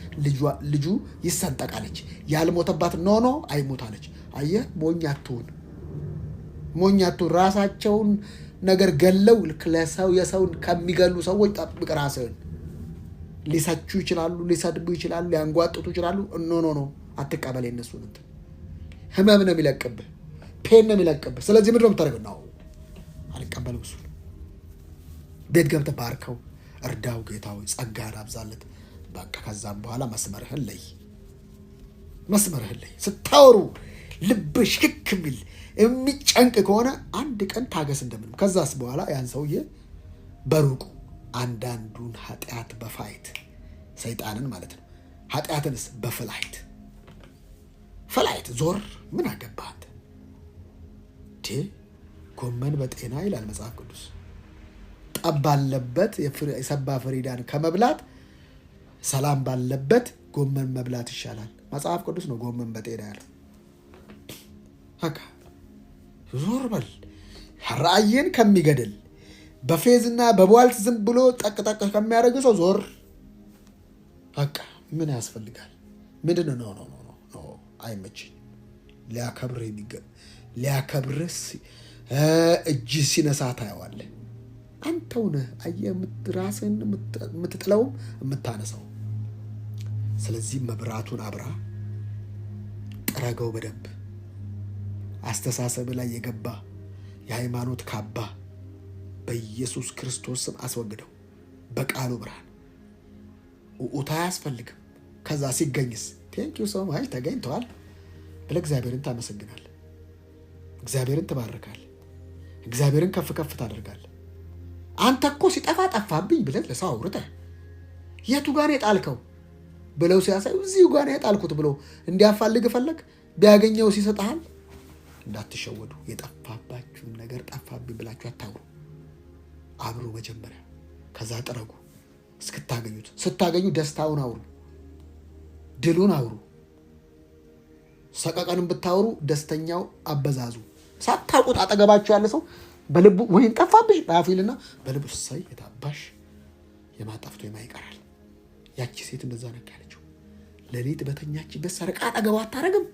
ልጁ ይሰንጠቃለች። ያልሞተባት ኖ አይሞታለች። አየህ፣ ሞኛቱን ራሳቸውን ነገር ገለው የሰውን ከሚገሉ ሰዎች ጠብቅ ራስህን። ሊሰቹ ይችላሉ፣ ሊሰድቡ ይችላሉ፣ ሊያንጓጥጡ ይችላሉ። ኖ አትቀበል። የነሱን እንትን ህመም ነው የሚለቅብህ፣ ፔን ነው የሚለቅብህ። ስለዚህ ምንድን ነው የምታደርገው? ነው አልቀበልም። እሱን ቤት ገብተህ ባርከው፣ እርዳው፣ ጌታዊ ጸጋህን አብዛለት። በቃ ከዛም በኋላ መስመርህን ለይ። ስታወሩ ልብሽ ሽክ የሚል የሚጨንቅ ከሆነ አንድ ቀን ታገስ እንደምንም። ከዛስ በኋላ ያን ሰውዬ በሩቁ አንዳንዱን ኃጢአት በፋይት ሰይጣንን ማለት ነው። ኃጢአትንስ በፍላይት ዞር ምን አገባህ አንተ? ጎመን በጤና ይላል መጽሐፍ ቅዱስ። ጠብ ባለበት የሰባ ፍሪዳን ከመብላት ሰላም ባለበት ጎመን መብላት ይሻላል። መጽሐፍ ቅዱስ ነው ጎመን በጤና ያለው። በቃ ዞር በል። ራእይን ከሚገድል በፌዝና በቧልት ዝም ብሎ ጠቅጠቅ ከሚያደርግ ሰው ዞር። በቃ ምን ያስፈልጋል? ምንድን ነው? ኖ አይመችኝ። ሊያከብርህ እጅ ሲነሳ ታየዋለህ። አንተው ነህ ራስህን የምትጥለውም የምታነሳው። ስለዚህ መብራቱን አብራ፣ ጥረገው በደንብ። አስተሳሰብ ላይ የገባ የሃይማኖት ካባ በኢየሱስ ክርስቶስ ስም አስወግደው። በቃሉ ብርሃን ውታ አያስፈልግም። ከዛ ሲገኝስ ቴንኪው ሶ ማች ተገኝተዋል ብለህ እግዚአብሔርን ታመሰግናለህ። እግዚአብሔርን ትባርካለህ። እግዚአብሔርን ከፍ ታደርጋለህ። አንተ እኮ ሲጠፋ ጠፋብኝ ብለህ ለሰው አውርተህ የቱ ጋር የጣልከው ብለው ሲያሳዩ እዚሁ ጋር የጣልኩት ብሎ እንዲያፋልግ ፈለግ ቢያገኘው ሲሰጥሃል። እንዳትሸወዱ። የጠፋባችሁን ነገር ጠፋብኝ ብላችሁ አታውሩ። አብሩ መጀመሪያ፣ ከዛ ጥረጉ እስክታገኙት። ስታገኙ ደስታውን አውሩ፣ ድሉን አውሩ። ሰቀቀንም ብታወሩ ደስተኛው አበዛዙ። ሳታውቁት አጠገባችሁ ያለ ሰው በልቡ ወይን ጠፋብሽ ባፊልና በልቡ ሳይ የታባሽ የማጣፍቶ የማይቀራል። ያቺ ሴት እንደዛ ነክ ያለችው ሌሊት በተኛችበት ሰርቃ አጠገቧ አታረግም።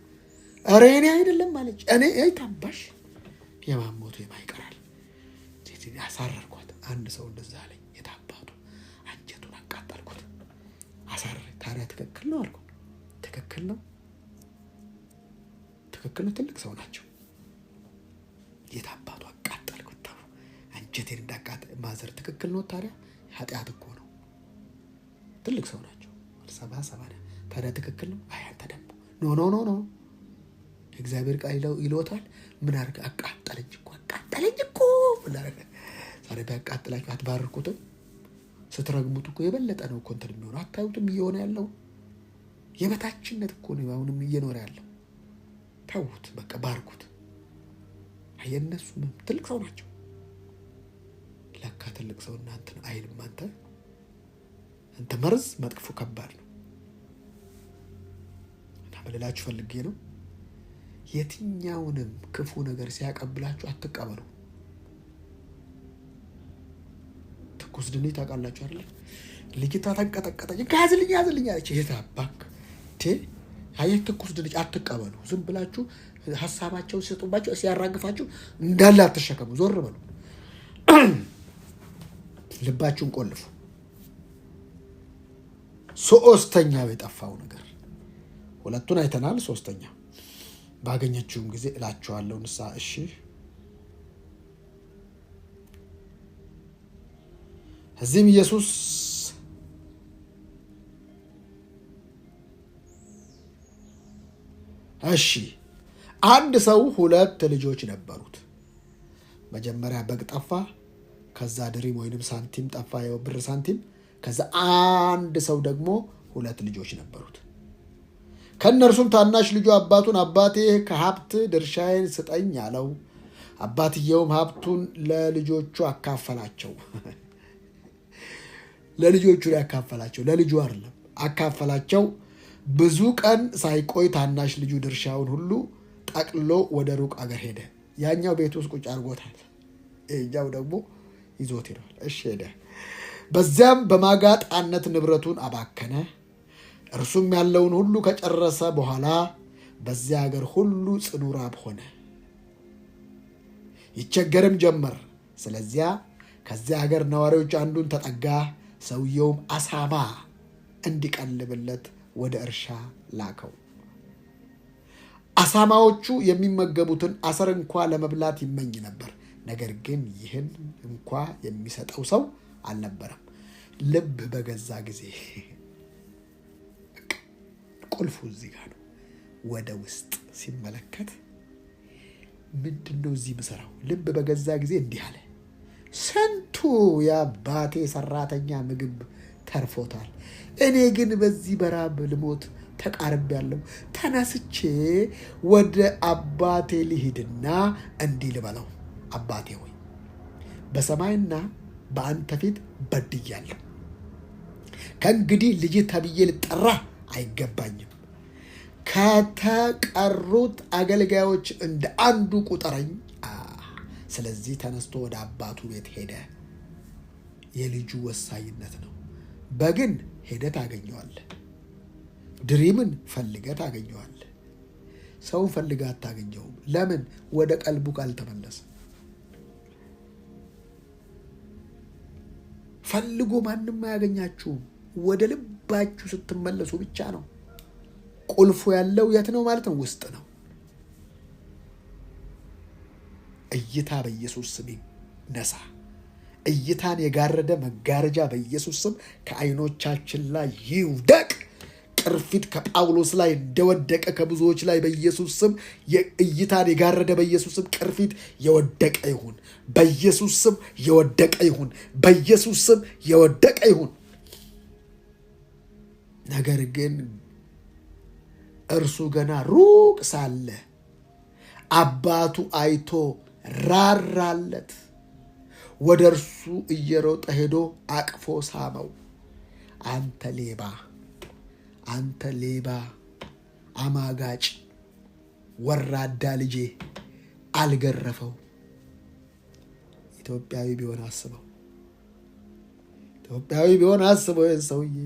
ኧረ እኔ አይደለም አለች። እኔ የታባሽ የማሞቱ የማይቀራል። ሴት ያሳረርኳት። አንድ ሰው እንደዛ አለኝ። የታባቱ አንጀቱን አቃጠልኩት። ታዲያ ትክክል ነው አልኩ። ትክክል ነው። ትልቅ ሰው ናቸው። የት አባቱ አቃጠልኩት። አንጀቴን እንዳቃጠ ማዘር ትክክል ነው። ታዲያ ኃጢአት እኮ ነው። ትልቅ ሰው ናቸው። 70 ታዲያ ትክክል ነው። አይ አንተ ደግሞ ኖ እግዚአብሔር ቃል ይሎታል። ምን አድርገ አቃጠለኝ እኮ ምን አድርገ ዛሬ ቢያቃጥላችሁ አትባርኩትም? ስትረግሙት እኮ የበለጠ ነው እኮ እንትን የሚሆነው። አታዩትም? እየሆነ ያለው የበታችነት እኮ ነው አሁንም እየኖረ ያለው። ተውት በቃ ባርኩት። አየነሱ ትልቅ ሰው ናቸው። ለካ ትልቅ ሰው እናንተን አይልም። አንተ መርዝ መጥፎ ከባድ ነው። ታበላላችሁ ፈልጌ ነው። የትኛውንም ክፉ ነገር ሲያቀብላችሁ አትቀበሉ። ትኩስ ድንች ታውቃላችሁ አይደል? ልጅቷ ተንቀጠቀጠች። ያዝልኝ አለች። የታባክ ትኩስ ድንች አትቀበሉ። ዝም ብላችሁ ሐሳባቸውን ሲሰጡባችሁ ሲያራግፋችሁ እንዳለ አትሸከሙ። ዞር በሉ። ልባችሁን ቆልፉ። ሶስተኛው የጠፋው ነገር ሁለቱን አይተናል። ሶስተኛ ባገኘችውም ጊዜ እላችኋለሁ ንስሐ እሺ። እዚህም ኢየሱስ እሺ አንድ ሰው 2 ልጆች ነበሩት። መጀመሪያ በግ ጠፋ፣ ከዛ ድሪም ወይንም ሳንቲም ጠፋ፣ የብር ሳንቲም። ከዛ አንድ ሰው ደግሞ 2 ልጆች ነበሩት። ከእነርሱም ታናሽ ልጁ አባቱን አባቴ ከሀብት ድርሻዬን ስጠኝ አለው። አባትየውም ሀብቱን ለልጆቹ አካፈላቸው። ለልጆቹ ያካፈላቸው፣ ለልጁ አይደለም፣ አካፈላቸው። ብዙ ቀን ሳይቆይ ታናሽ ልጁ ድርሻውን ሁሉ ጠቅሎ ወደ ሩቅ አገር ሄደ። ያኛው ቤት ውስጥ ቁጭ አድርጎታል፣ ይሄኛው ደግሞ ይዞት ሄዷል። እሺ ሄደ። በዚያም በማጋጣነት ንብረቱን አባከነ። እርሱም ያለውን ሁሉ ከጨረሰ በኋላ በዚያ ሀገር ሁሉ ጽኑ ራብ ሆነ፣ ይቸገርም ጀመር። ስለዚያ ከዚያ ሀገር ነዋሪዎች አንዱን ተጠጋ። ሰውየውም አሳማ እንዲቀልብለት ወደ እርሻ ላከው። አሳማዎቹ የሚመገቡትን አሰር እንኳ ለመብላት ይመኝ ነበር፣ ነገር ግን ይህን እንኳ የሚሰጠው ሰው አልነበረም። ልብ በገዛ ጊዜ ቁልፉ እዚህ ጋር ነው። ወደ ውስጥ ሲመለከት ምንድነው እዚህ ምሰራው? ልብ በገዛ ጊዜ እንዲህ አለ፣ ስንቱ የአባቴ ሰራተኛ ምግብ ተርፎታል፣ እኔ ግን በዚህ በራብ ልሞት ተቃርቤያለሁ። ተነስቼ ወደ አባቴ ልሂድና እንዲህ ልበለው፣ አባቴ ሆይ በሰማይና በአንተ ፊት በድያለሁ። ከእንግዲህ ልጅ ተብዬ ልጠራ አይገባኝም። ከተቀሩት አገልጋዮች እንደ አንዱ ቁጠረኝ። ስለዚህ ተነስቶ ወደ አባቱ ቤት ሄደ። የልጁ ወሳኝነት ነው። በግን ሄደህ ታገኘዋለህ፣ ድሪምን ፈልገህ ታገኘዋለህ። ሰውን ፈልገህ አታገኘውም። ለምን? ወደ ቀልቡ ካልተመለሰ። ፈልጎ ማንም አያገኛችሁም። ወደ ልባችሁ ስትመለሱ ብቻ ነው። ቁልፉ ያለው የት ነው ማለት ነው? ውስጥ ነው። እይታ በኢየሱስ ስም ይነሳ። እይታን የጋረደ መጋረጃ በኢየሱስ ስም ከዓይኖቻችን ላይ ይውደቅ። ቅርፊት ከጳውሎስ ላይ እንደወደቀ ከብዙዎች ላይ በኢየሱስ ስም እይታን የጋረደ በኢየሱስ ስም ቅርፊት የወደቀ ይሁን። በኢየሱስ ስም የወደቀ ይሁን። በኢየሱስ ስም የወደቀ ይሁን። ነገር ግን እርሱ ገና ሩቅ ሳለ አባቱ አይቶ ራራለት። ወደ እርሱ እየሮጠ ሄዶ አቅፎ ሳመው። አንተ ሌባ፣ አማጋጭ፣ ወራዳ ልጄ አልገረፈው። ኢትዮጵያዊ ቢሆን አስበው፣ ይህን ሰውዬ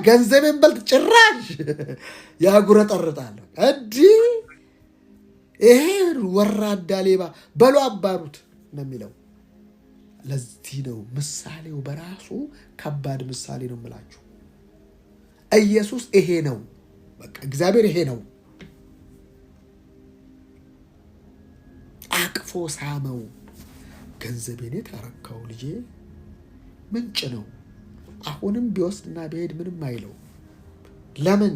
ገንዘቤን በልጥ ጭራሽ ያጉረጠርጣለሁ። እንዲህ ይሄ ወራዳ ሌባ በሎ አባሩት ነው የሚለው። ለዚህ ነው ምሳሌው በራሱ ከባድ ምሳሌ ነው የምላችሁ። ኢየሱስ ይሄ ነው። በቃ እግዚአብሔር ይሄ ነው። አቅፎ ሳመው። ገንዘቤን ታረከው ልጄ ምንጭ ነው። አሁንም ቢወስድና ቢሄድ ምንም አይለው። ለምን?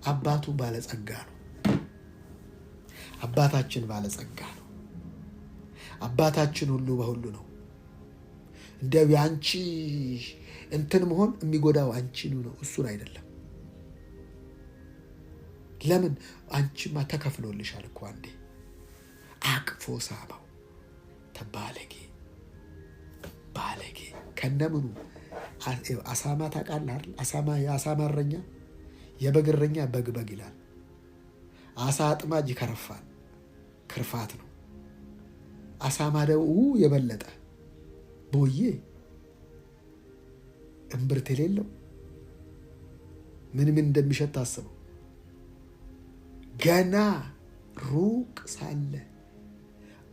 አባቱ ባለጸጋ ነው። አባታችን ባለጸጋ ነው። አባታችን ሁሉ በሁሉ ነው። እንደው ያንቺ እንትን መሆን የሚጎዳው አንቺኑ ነው፣ እሱን አይደለም። ለምን? አንቺማ ተከፍሎልሻል እኮ አንዴ። አቅፎ ሳመው። ተባለጌ ባለጌ ከነምኑ አሳማ ታውቃለህ? አሳማ የአሳማ እረኛ የበግ እረኛ በግ ይላል። አሳ አጥማጅ ይከረፋል፣ ክርፋት ነው። አሳማ ደግሞ የበለጠ ቦዬ እምብርት የሌለው ምን እንደሚሸት አስበው። ገና ሩቅ ሳለ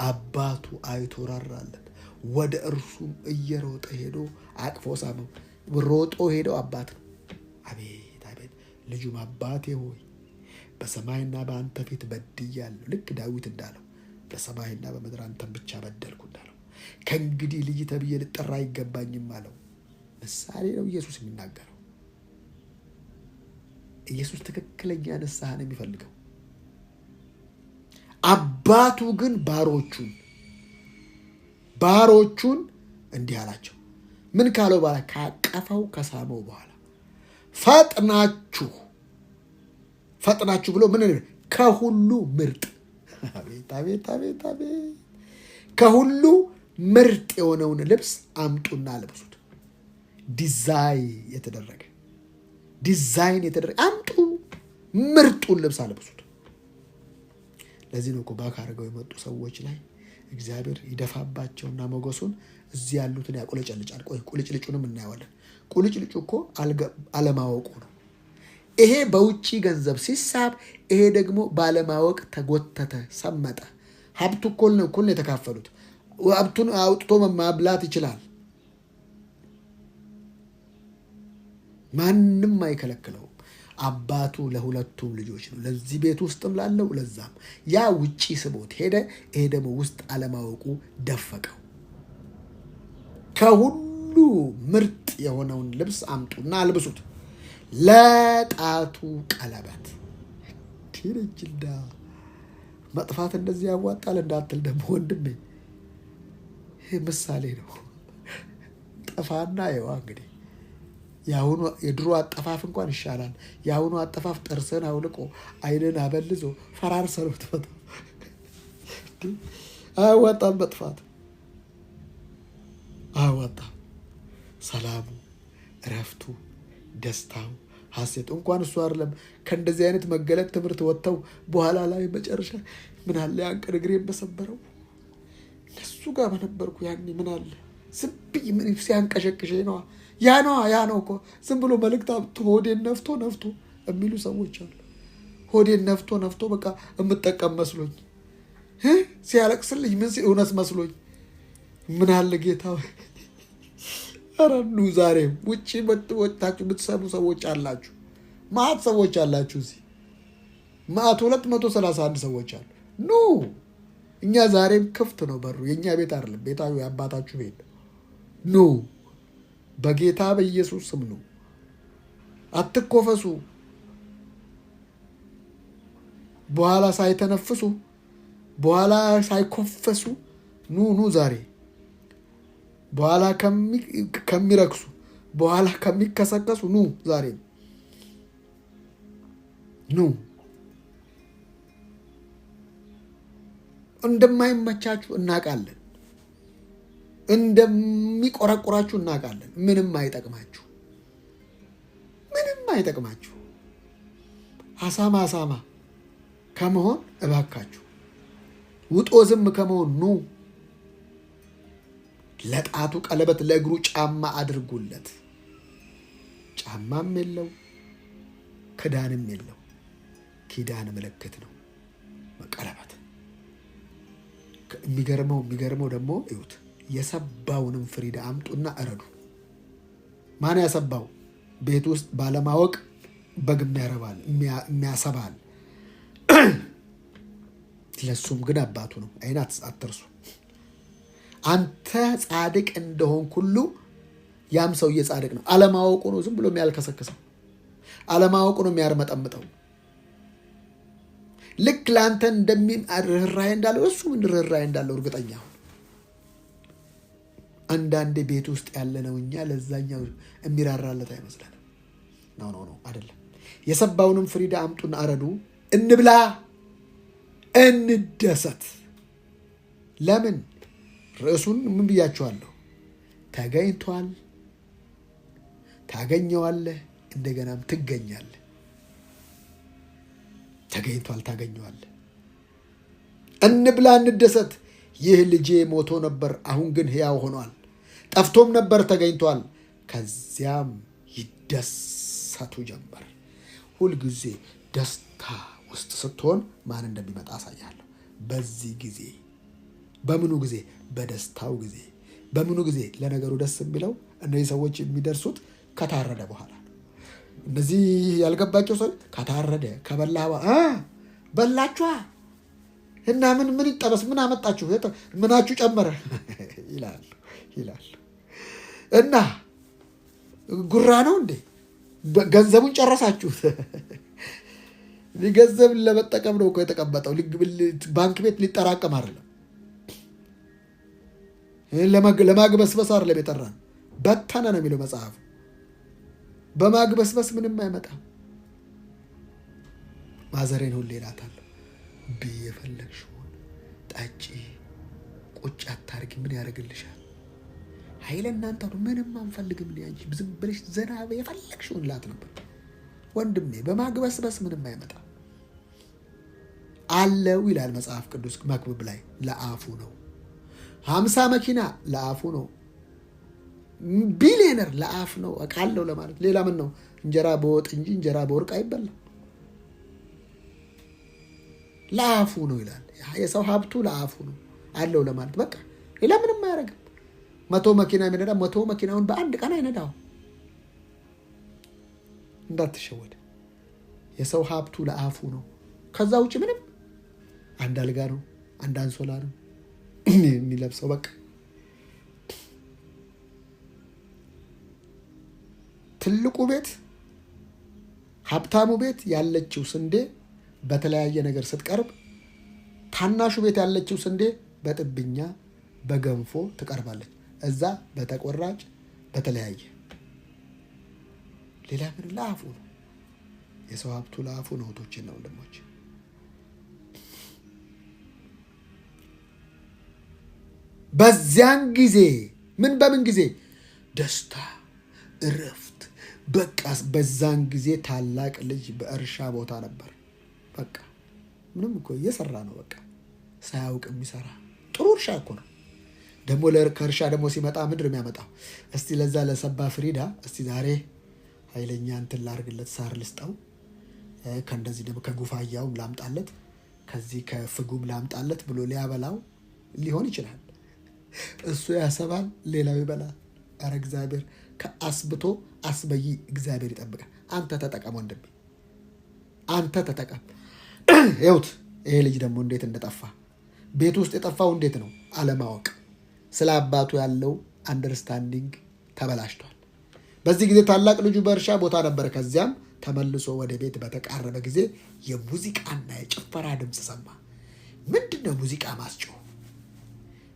አባቱ አይቶ ራራለት። ወደ እርሱም እየሮጠ ሄዶ አቅፎ ሳመው። ሮጦ ሄደው አባት ነው። አቤት አቤት! ልጁም አባቴ ሆይ በሰማይና በአንተ ፊት በድያለሁ፣ ልክ ዳዊት እንዳለው በሰማይና በምድር አንተን ብቻ በደልኩ እንዳለው፣ ከእንግዲህ ልጅ ተብዬ ልጠራ አይገባኝም አለው። ምሳሌ ነው ኢየሱስ የሚናገረው። ኢየሱስ ትክክለኛ ንስሐ ነው የሚፈልገው። አባቱ ግን ባሮቹን እንዲህ አላቸው። ምን ካለው በኋላ? ካቀፈው ከሳመው በኋላ ፈጥናችሁ ብሎ ምን ከሁሉ ምርጥ፣ አቤት አቤት አቤት አቤት! ከሁሉ ምርጥ የሆነውን ልብስ አምጡና ልበሱት። ዲዛይን የተደረገ አምጡ፣ ምርጡን ልብስ አልብሱት። ለዚህ ነው እኮ ባካረገው የመጡ ሰዎች ላይ እግዚአብሔር ይደፋባቸውና ሞገሱን እዚህ ያሉትን ያቆለጨልጫል። ቆይ ቁልጭልጩንም እናየዋለን። ቁልጭልጩ እኮ አለማወቁ ነው። ይሄ በውጪ ገንዘብ ሲሳብ፣ ይሄ ደግሞ ባለማወቅ ተጎተተ፣ ሰመጠ። ሀብቱ እኩል ነው የተካፈሉት። ሀብቱን አውጥቶ ማብላት ይችላል። ማንም አይከለክለውም። አባቱ ለሁለቱም ልጆች ነው፣ ለዚህ ቤት ውስጥም ላለው ለዛም። ያ ውጪ ስቦት ሄደ፣ ይሄ ደግሞ ውስጥ አለማወቁ ደፈቀው። ከሁሉ ምርጥ የሆነውን ልብስ አምጡና አልብሱት፣ ለጣቱ ቀለበት። ቲርጅልዳ መጥፋት እንደዚህ ያዋጣል እንዳትል ደግሞ ወንድሜ፣ ይሄ ምሳሌ ነው። ጠፋና ይዋ እንግዲህ የድሮ አጠፋፍ እንኳን ይሻላል። የአሁኑ አጠፋፍ ጥርስን አውልቆ አይንን አበልዞ ፈራርሰህ ነው ትፈታው። አያዋጣም መጥፋት፣ አያዋጣም። ሰላሙ፣ እረፍቱ፣ ደስታው፣ ሀሴቱ እንኳን እሱ አይደለም። ከእንደዚህ አይነት መገለጥ ትምህርት ወጥተው በኋላ ላይ መጨረሻ ምን አለ ያን ቀን እግሬን በሰበረው እነሱ ጋር በነበርኩ ያኔ ምን አለ ዝም ብዬ ምን ሲያንቀሸቅሸ ነዋ። ያ ነው እኮ ዝም ብሎ መልእክት አምጥቶ ሆዴን ነፍቶ የሚሉ ሰዎች አሉ። ሆዴን ነፍቶ በቃ የምጠቀም መስሎኝ ሲያለቅስልኝ ምን እውነት መስሎኝ ምን አለ ጌታ አረኑ። ዛሬም ውጪ ወጣችሁ የምትሰሙ ሰዎች አላችሁ፣ ማት ሰዎች አላችሁ። እዚህ ማት 231 ሰዎች አሉ። ኑ እኛ ዛሬም ክፍት ነው በሩ። የኛ ቤት አይደለም፣ ቤታችሁ የአባታችሁ ቤት ኑ። በጌታ በኢየሱስ ስም ነው። አትኮፈሱ። በኋላ ሳይተነፍሱ በኋላ ሳይኮፈሱ ኑ ዛሬ በኋላ ከሚረክሱ በኋላ ከሚከሰከሱ ኑ ዛሬ ኑ። እንደማይመቻችሁ እናውቃለን፣ እንደሚቆረቁራችሁ እናውቃለን። ምንም አይጠቅማችሁ። አሳማ ከመሆን እባካችሁ ውጦ ዝም ከመሆን ኑ። ለጣቱ ቀለበት ለእግሩ ጫማ አድርጉለት። ጫማም የለው ክዳንም የለው። ኪዳን ምልክት ነው ቀለበት። የሚገርመው ደግሞ እዩት። የሰባውንም ፍሪዳ አምጡና እረዱ። ማን ያሰባው? ቤት ውስጥ ባለማወቅ በግ የሚያሰባል። ለሱም ግን አባቱ ነው። አይን አትርሱ። አንተ ጻድቅ እንደሆን ሁሉ ያም ሰውዬ ጻድቅ ነው። አለማወቁ ነው ዝም ብሎ የሚያልከሰክሰው። አለማወቁ ነው የሚያርመጠምጠው። ልክ ለአንተ ርኅራኄ እንዳለው እሱ ምን ርኅራኄ እንዳለው እርግጠኛ ሁን። አንዳንዴ ቤት ውስጥ ያለነው እኛ ለዛኛው የሚራራለት አይመስለንም። ነው አይደለም። የሰባውንም ፍሪዳ አምጡን አረዱ፣ እንብላ እንደሰት። ለምን? ርዕሱን ምን ብያቸዋለሁ? ተገኝቷል፣ ታገኘዋለህ፣ እንደገናም ትገኛለህ። ተገኝቷል፣ ታገኘዋለህ። እንብላ እንደሰት። ይህ ልጄ ሞቶ ነበር፣ አሁን ግን ሕያው ሆኗል። ጠፍቶም ነበር፣ ተገኝቷል። ከዚያም ይደሰቱ ጀመር። ሁልጊዜ ደስታ ውስጥ ስትሆን ማን እንደሚመጣ አሳያለሁ። በዚህ ጊዜ በምኑ ጊዜ? በደስታው ጊዜ። በምኑ ጊዜ? ለነገሩ ደስ የሚለው እነዚህ ሰዎች የሚደርሱት ከታረደ በኋላ። እነዚህ ያልገባቸው ሰው ከታረደ ከበላ በላችኋ እና ምን ይጠበስ? ምን አመጣችሁ? ምናችሁ ጨመረ? ይላሉ። እና ጉራ ነው እንዴ? ገንዘቡን ጨረሳችሁት? ገንዘብ ለመጠቀም ነው እኮ የተቀመጠው። ባንክ ቤት ሊጠራቀም አይደለም። ለማግበስበስ አይደለም የጠራን። በተነ ነው የሚለው መጽሐፉ። በማግበስበስ ምንም አይመጣም። ማዘሬን ሁሌ እላታለሁ፣ ብይ የፈለግሽውን ጠጪ፣ ቁጭ አታርጊ። ምን ያደርግልሻል? ኃይለ እናንተ ምንም አንፈልግም። አንቺ ዝም ብለሽ ዘና የፈለግሽውን ላት ነበር። ወንድሜ በማግበስበስ ምንም አይመጣም አለው ይላል መጽሐፍ ቅዱስ መክብብ ላይ። ለአፉ ነው 50 መኪና ለአፉ ነው። ቢሊየነር ለአፍ ነው። አቃለው ለማለት ሌላ ምን ነው? እንጀራ በወጥ እንጂ እንጀራ በወርቅ አይበላም። ለአፉ ነው ይላል። የሰው ሀብቱ ለአፉ ነው አለው ለማለት በቃ ሌላ ምንም አያደርግም። 100 መኪና የሚነዳ 100 መኪናውን በአንድ ቀን አይነዳው። እንዳትሸወድ። የሰው ሀብቱ ለአፉ ነው። ከዛ ውጭ ምንም አንድ አልጋ ነው፣ አንድ አንሶላ ነው የሚለብሰው። በቃ ትልቁ ቤት ሀብታሙ ቤት ያለችው ስንዴ በተለያየ ነገር ስትቀርብ፣ ታናሹ ቤት ያለችው ስንዴ በጥብኛ በገንፎ ትቀርባለች። እዛ በተቆራጭ በተለያየ። ሌላ ምን? ለአፉ ነው። የሰው ሀብቱ ለአፉ ነው። እህቶችና ወንድሞች፣ በዚያን ጊዜ በምን ጊዜ? ደስታ፣ እረፍት። በቃ በዛን ጊዜ ታላቅ ልጅ በእርሻ ቦታ ነበር። በቃ ምንም እኮ እየሰራ ነው። በቃ ሳያውቅ የሚሰራ ጥሩ እርሻ እኮ ነው። ደግሞ ከእርሻ ደግሞ ሲመጣ ምንድን ነው የሚያመጣው? እስቲ ለዛ ለሰባ ፍሪዳ እስቲ ዛሬ ኃይለኛ እንትን ላርግለት፣ ሳር ልስጠው፣ ከእንደዚህ ደግሞ ከጉፋያውም ላምጣለት፣ ከዚህ ከፍጉም ላምጣለት ብሎ ሊያበላው ሊሆን ይችላል። እሱ ያሰባል፣ ሌላው ይበላል። ኧረ እግዚአብሔር ከአስብቶ አስበይ እግዚአብሔር ይጠብቃል። አንተ ተጠቀም ወንድሜ፣ አንተ ተጠቀም። ይኸውት ይሄ ልጅ ደግሞ እንዴት እንደጠፋ ቤት ውስጥ የጠፋው እንዴት ነው? አለማወቅ። ስለ አባቱ ያለው አንደርስታንዲንግ ተበላሽቷል። በዚህ ጊዜ ታላቅ ልጁ በእርሻ ቦታ ነበረ። ከዚያም ተመልሶ ወደ ቤት በተቃረበ ጊዜ የሙዚቃና የጭፈራ ድምፅ ሰማ። ምንድን ነው ሙዚቃ ማስጮህ?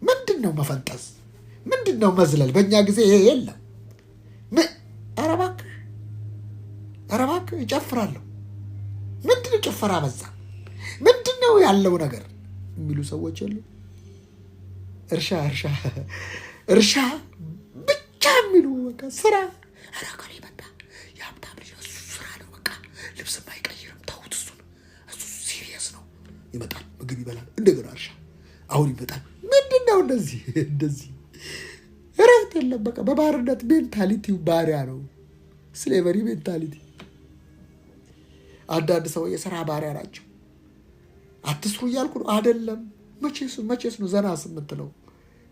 ምንድን ነው መፈንጠዝ? ምንድን ነው መዝለል? በእኛ ጊዜ ይሄ የለም። ኧረ እባክህ ይጨፍራለሁ። ምንድን ነው ጭፈራ በዛ? ምንድን ነው ያለው ነገር የሚሉ ሰዎች የሉ። እርሻ ብቻ የሚሉ በቃ ስራ። ኧረ ከኔ መጣ የሀብታም ልጅ እሱ ስራ ነው። በቃ ልብስም አይቀይርም። ተውት፣ እሱ ሲሪየስ ነው። ይመጣል፣ ምግብ ይበላል፣ እንደገና እርሻ። አሁን ይመጣል። ምንድን ነው እንደዚህ እረፍት የለም። በቃ በባርነት ሜንታሊቲው ባሪያ ነው። ስሌቨሪ ሜንታሊቲ። አንዳንድ ሰው የስራ ባሪያ ናቸው። አትስሩ እያልኩ ነው አይደለም። መቼስ ነው ዘና የምትለው?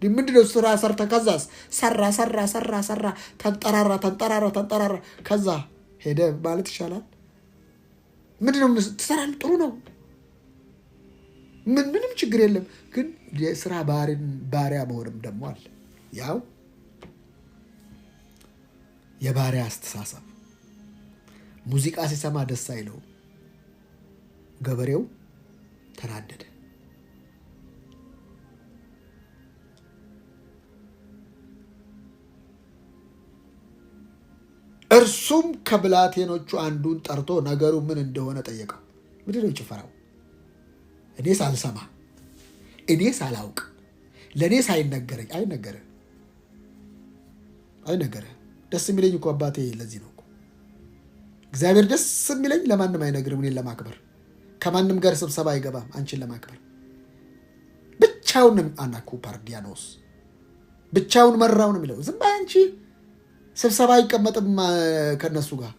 ምንድነው? ስራ ሰርተ ከዛስ ሰራ ተንጠራራ ከዛ ሄደ ማለት ይሻላል። ምንድነው ትሰራለህ? ጥሩ ነው፣ ምንም ችግር የለም። ግን የስራ ባሪያ መሆንም ደግሞ አለ። ያው የባሪያ አስተሳሰብ። ሙዚቃ ሲሰማ ደስ አይለውም። ገበሬው ተናደደ። እርሱም ከብላቴኖቹ አንዱን ጠርቶ ነገሩ ምን እንደሆነ ጠየቀው። ምንድን ነው ጭፈራው? እኔ ሳልሰማ፣ እኔ ሳላውቅ፣ ለእኔ ሳይነገረኝ። አይነገርህ። ደስ የሚለኝ እኮ አባቴ ለዚህ ነው እኮ እግዚአብሔር ደስ የሚለኝ። ለማንም አይነግርም። እኔን ለማክበር ከማንም ጋር ስብሰባ አይገባም። አንቺን ለማክበር ብቻውን አናኩ ፓርዲያኖስ ብቻውን መራው ነው የሚለው። ዝም በይ አንቺ። ስብሰባ አይቀመጥም ከነሱ ጋር።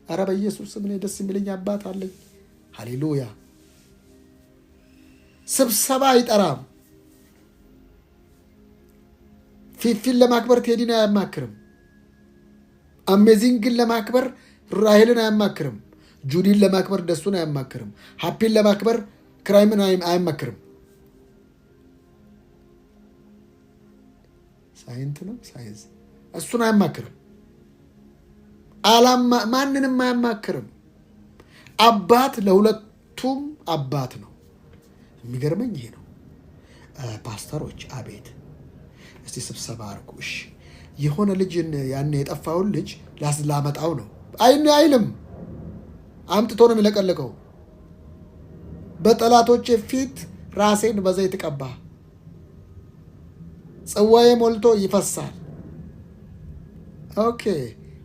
አረ በኢየሱስ ስም እኔ ደስ የሚለኝ አባት አለኝ። ሃሌሉያ። ስብሰባ አይጠራም። ፊፊን ለማክበር ቴዲን አያማክርም። አሜዚንግን ለማክበር ራሄልን አያማክርም። ጁዲን ለማክበር ደሱን አያማክርም። ሃፒን ለማክበር ክራይምን አያማክርም። ሳይንት ነው ሳይንስ እሱን አያማክርም። ማንንም አያማክርም። አባት ለሁለቱም አባት ነው። የሚገርመኝ ይሄ ነው። ፓስተሮች አቤት እስቲ ስብሰባ አድርጉ። እሺ የሆነ ልጅን ያን የጠፋውን ልጅ ላመጣው ነው አይልም። አምጥቶ ነው የሚለቀለቀው። በጠላቶቼ ፊት ራሴን በዘይት ቀባ፣ ጽዋዬ ሞልቶ ይፈሳል። ኦኬ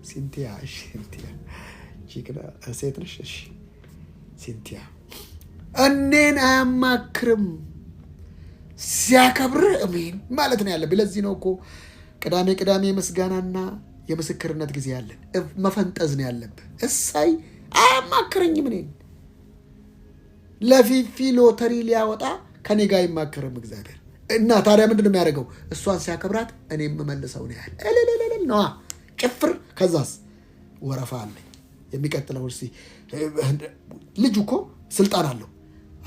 ሲንቲያ፣ እሺ ሲንቲያ ሴት ነሽ? እሺ ሲንቲያ እኔን አያማክርም። ሲያከብር እሜን ማለት ነው ያለብህ። ለዚህ ነው እኮ ቅዳሜ የምስጋናና የምስክርነት ጊዜ ያለን። መፈንጠዝ ነው ያለብህ። እሳይ አያማክረኝም እኔን። ለፊፊ ሎተሪ ሊያወጣ ከኔ ጋር አይማክርም እግዚአብሔር። እና ታዲያ ምንድን ነው የሚያደርገው? እሷን ሲያከብራት እኔ የምመልሰው ነው ያህል እልልልል ነዋ ጭፍር። ከዛስ ወረፋ አለኝ የሚቀጥለው። እርሲ ልጁ እኮ ስልጣን አለው።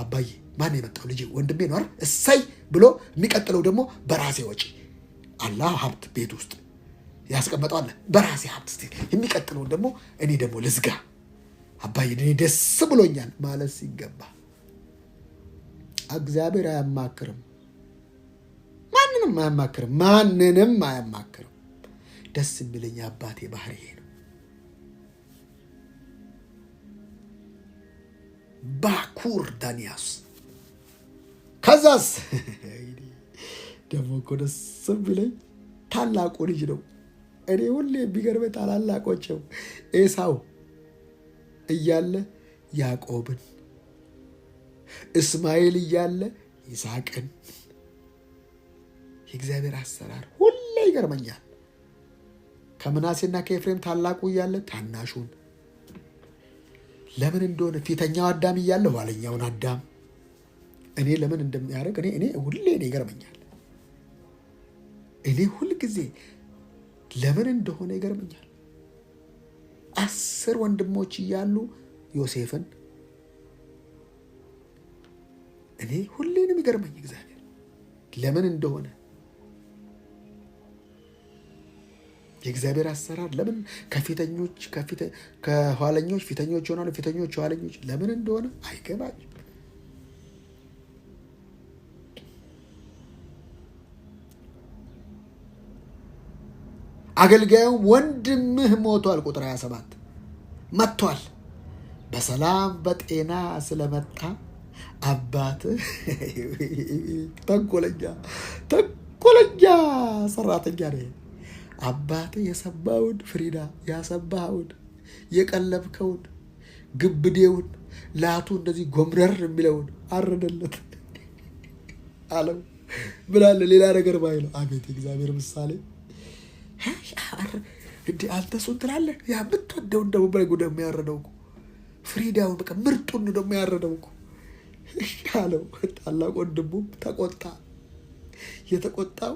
አባዬ ማን የመጣው? ልጅ ወንድሜ ነው አይደል? እሰይ ብሎ የሚቀጥለው ደግሞ በራሴ ወጪ አላህ ሀብት ቤት ውስጥ ያስቀመጠው አለ። በራሴ ሀብት ስ የሚቀጥለውን ደግሞ እኔ ደግሞ ልዝጋ። አባዬ እኔ ደስ ብሎኛል ማለት ሲገባ እግዚአብሔር አያማክርም። ማንንም አያማክርም። ደስ የሚለኝ አባቴ ባህሪ ይሄ ነው። ባኩር ዳንያስ። ከዛስ ደግሞ እኮ ደስ የሚለኝ ታላቁ ልጅ ነው። እኔ ሁሌ የሚገርመኝ ታላላቆቸው ኤሳው እያለ ያዕቆብን፣ እስማኤል እያለ ይስሐቅን። የእግዚአብሔር አሰራር ሁሌ ይገርመኛል። ከምናሴና ከኤፍሬም ታላቁ እያለ ታናሹን፣ ለምን እንደሆነ ፊተኛው አዳም እያለ ኋለኛውን አዳም እኔ ለምን እንደሚያደርግ እኔ ሁሌ ይገርመኛል። እኔ ሁል ጊዜ ለምን እንደሆነ ይገርመኛል። 10 ወንድሞች እያሉ ዮሴፍን እኔ ሁሌንም ይገርመኝ እግዚአብሔር ለምን እንደሆነ። የእግዚአብሔር አሰራር ለምን ከኋለኞች ፊተኞች ይሆናሉ፣ ፊተኞች ኋለኞች ለምን እንደሆነ አይገባኝም። አገልጋዩ ወንድምህ ሞቷል፣ ቁጥር 27 መጥቷል፣ በሰላም በጤና ስለመጣ አባትህ ተንኮለኛ ሰራተኛ ነህ። አባትህ የሰባውን ፍሪዳ ያሰባኸውን የቀለብከውን ግብዴውን ላቱ እንደዚህ ጎምረር የሚለውን አረደለት አለው። ምናለ ሌላ ነገር ባይለው። አቤት እግዚአብሔር ምሳሌ። አንተ እሱን ትላለህ። ያ የምትወደውን ደግሞ በጉ ደግሞ ያረደው እኮ ፍሪዳውን በቃ ምርጡን ደግሞ ያረደው እኮ አለው። ታላቅ ወንድሙም ተቆጣ። የተቆጣው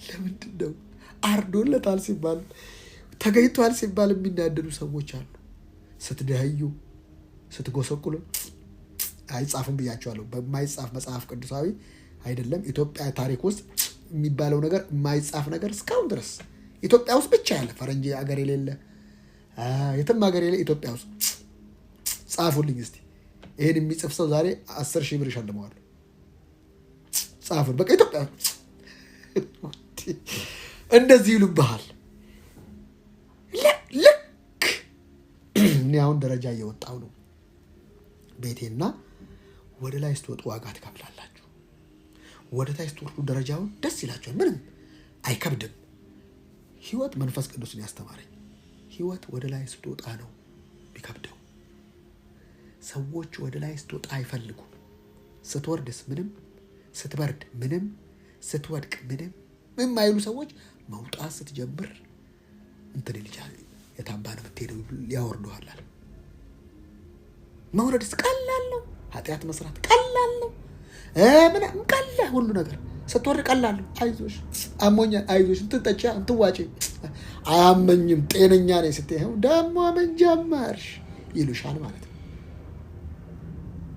ለምንድን ነው? አርዶለታል ሲባል ተገኝቷል ሲባል የሚናደዱ ሰዎች አሉ። ስትደህዩ ስትጎሰቁሉ አይጻፍም ብያቸዋለሁ። በማይጻፍ መጽሐፍ ቅዱሳዊ አይደለም ኢትዮጵያ ታሪክ ውስጥ የሚባለው ነገር የማይጻፍ ነገር እስካሁን ድረስ ኢትዮጵያ ውስጥ ብቻ ያለ ፈረንጅ ሀገር የሌለ የትም ሀገር የሌለ ኢትዮጵያ ውስጥ ጻፉልኝ እስቲ። ይሄን የሚጽፍ ሰው ዛሬ 10,000 ብር ይሸልመዋል። ጻፉን በቃ ኢትዮጵያ እንደዚህ ይሉብሃል። ልክ እኔ አሁን ደረጃ እየወጣው ነው ቤቴና ወደ ላይ ስትወጡ ዋጋ ትከፍላላችሁ። ወደ ታች ስትወርዱ ደረጃውን ደስ ይላችኋል። ምንም አይከብድም። ህይወት መንፈስ ቅዱስን ያስተማረኝ ህይወት ወደ ላይ ስትወጣ ነው ቢከብደው። ሰዎች ወደ ላይ ስትወጣ አይፈልጉም። ስትወርድስ ምንም፣ ስትበርድ ምንም፣ ስትወድቅ ምንም የማይሉ ሰዎች መውጣት ስትጀምር እንትን ይልጃል። የታባን የምትሄደው ያወርዱሃል። መውረድስ ቀላል ነው። ኃጢአት መስራት ቀላል ነው። ምንም ቀላል ሁሉ ነገር ስትወርድ ቀላል ነው። አይዞሽ አሞኛል፣ አይዞሽ እንትን ጠጪ እንትን ዋጪ። አያመኝም ጤነኛ ነኝ ስትይ ደግሞ ምን ጀመርሽ ይሉሻል ማለት ነው።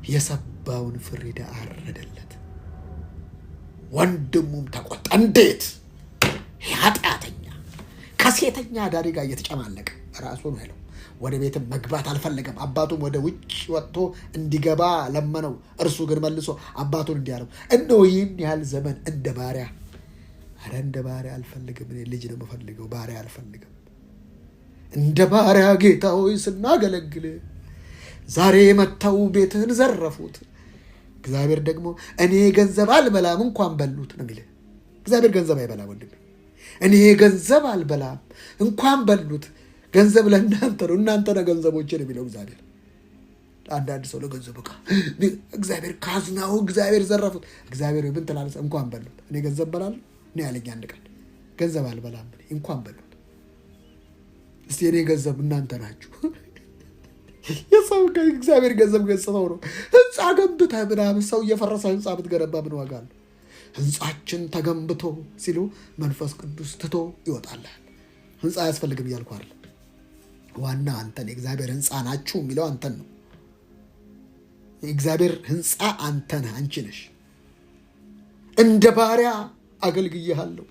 የሰባውን ፍሪዳ አረደለት፣ ወንድሙም ተቆጣ። እንዴት ኃጢአተኛ ከሴተኛ አዳሪ ጋር እየተጨማለቀ ራሱ ነው ያለው። ወደ ቤትም መግባት አልፈለገም። አባቱም ወደ ውጭ ወጥቶ እንዲገባ ለመነው። እርሱ ግን መልሶ አባቱን እንዲያለው እነሆ ይህን ያህል ዘመን እንደ ባሪያ። አረ እንደ ባሪያ አልፈልግም፣ እኔ ልጅ ነው የምፈልገው፣ ባሪያ አልፈልግም። እንደ ባሪያ ጌታ ሆይ ስናገለግል ዛሬ መጥተው ቤትህን ዘረፉት። እግዚአብሔር ደግሞ እኔ ገንዘብ አልበላም እንኳን በሉት ነው የሚል። እግዚአብሔር ገንዘብ አይበላም ወንድሜ። እኔ ገንዘብ አልበላም እንኳን በሉት። ገንዘብ ለእናንተ ነው፣ እናንተ ነው ገንዘቦችን የሚለው እግዚአብሔር። አንዳንድ ሰው ለገንዘብ በቃ እግዚአብሔር ካዝናው እግዚአብሔር ዘረፉት። እግዚአብሔር ምን ትላለህ? እንኳን በሉት። እኔ ገንዘብ በላለሁ እኔ ያለኝ አንድ ቀን ገንዘብ አልበላም እንኳን በሉት። እስቲ እኔ ገንዘብ እናንተ ናችሁ። የሰው እግዚአብሔር ገንዘብ ገጽተው ነው። ህንፃ ገንብተህ ምናምን ሰው እየፈረሰ ህንፃ ብትገነባ ምን ዋጋ አለው? ህንፃችን ተገንብቶ ሲሉ መንፈስ ቅዱስ ትቶ ይወጣልሃል። ህንፃ አያስፈልግም እያልኩ አይደል። ዋና አንተን የእግዚአብሔር ህንፃ ናችሁ የሚለው አንተን ነው። የእግዚአብሔር ህንፃ አንተ ነህ፣ አንቺ ነሽ። እንደ ባሪያ አገልግዬሃለሁ፣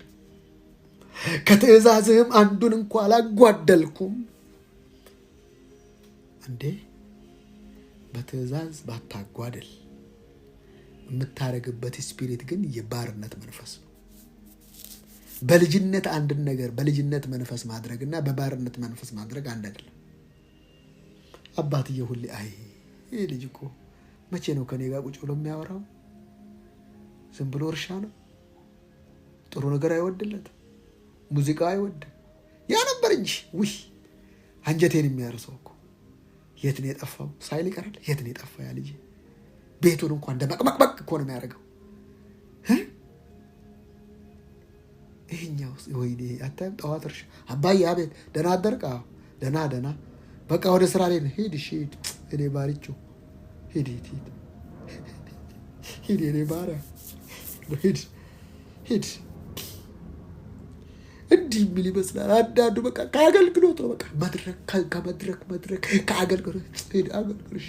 ከትእዛዝህም አንዱን እንኳ አላጓደልኩም። እንዴ በትእዛዝ ባታጓደል የምታደርግበት ስፒሪት ግን የባርነት መንፈስ ነው። በልጅነት አንድን ነገር በልጅነት መንፈስ ማድረግና በባርነት መንፈስ ማድረግ አንድ አይደለም። አባትዬ ሁሌ አይ ይህ ልጅ እኮ መቼ ነው ከኔ ጋር ቁጭ ብሎ የሚያወራው? ዝም ብሎ እርሻ ነው፣ ጥሩ ነገር አይወድለት፣ ሙዚቃ አይወድም። ያ ነበር እንጂ ውይ አንጀቴን የሚያርሰው እኮ የት ነው የጠፋው ሳይል ይቀራል። የት ነው የጠፋው ያ ልጅ? ቤቱን እንኳን እንደመቅመቅመቅ እኮ ነው የሚያደርገው። ይሄኛው ወይኔ አታይም? ጠዋት እርሻ አባዬ አቤት፣ ደህና አደርክ? አዎ ደህና በቃ ወደ ስራ ላይ ነው። ሂድ ሂድ፣ እኔ ባሪቾ ሂድ እኔ ባሪያ ሂድ። እንዲህ የሚል ይመስላል አንዳንዱ። በቃ ከአገልግሎት ነው በቃ መድረክ ከአገልግሎት ሂድ አገልግሎት።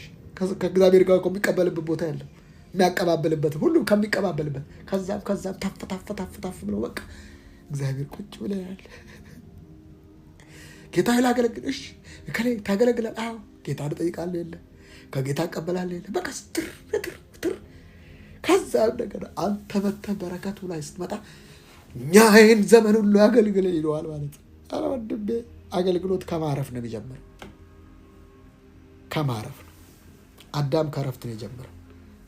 ከእግዚአብሔር ጋር የሚቀበልበት ቦታ ያለ የሚያቀባበልበት ሁሉም ከሚቀባበልበት ከዛም ታፍ ብለው በቃ እግዚአብሔር ቁጭ ብለናል። ጌታ ላገለግልሽ ከላይ ታገለግላል። አዎ ጌታ እጠይቃለሁ የለ ከጌታ እቀበላለሁ የለ በቃ ስትር ከዛ ነገር አንተ መተህ በረከቱ ላይ ስትመጣ እኛ ይህን ዘመን ሁሉ አገልግለ ይለዋል ማለት ነው። ኧረ ወንድሜ አገልግሎት ከማረፍ ነው የሚጀምረው። ከማረፍ ነው። አዳም ከረፍት ነው የጀመረው፣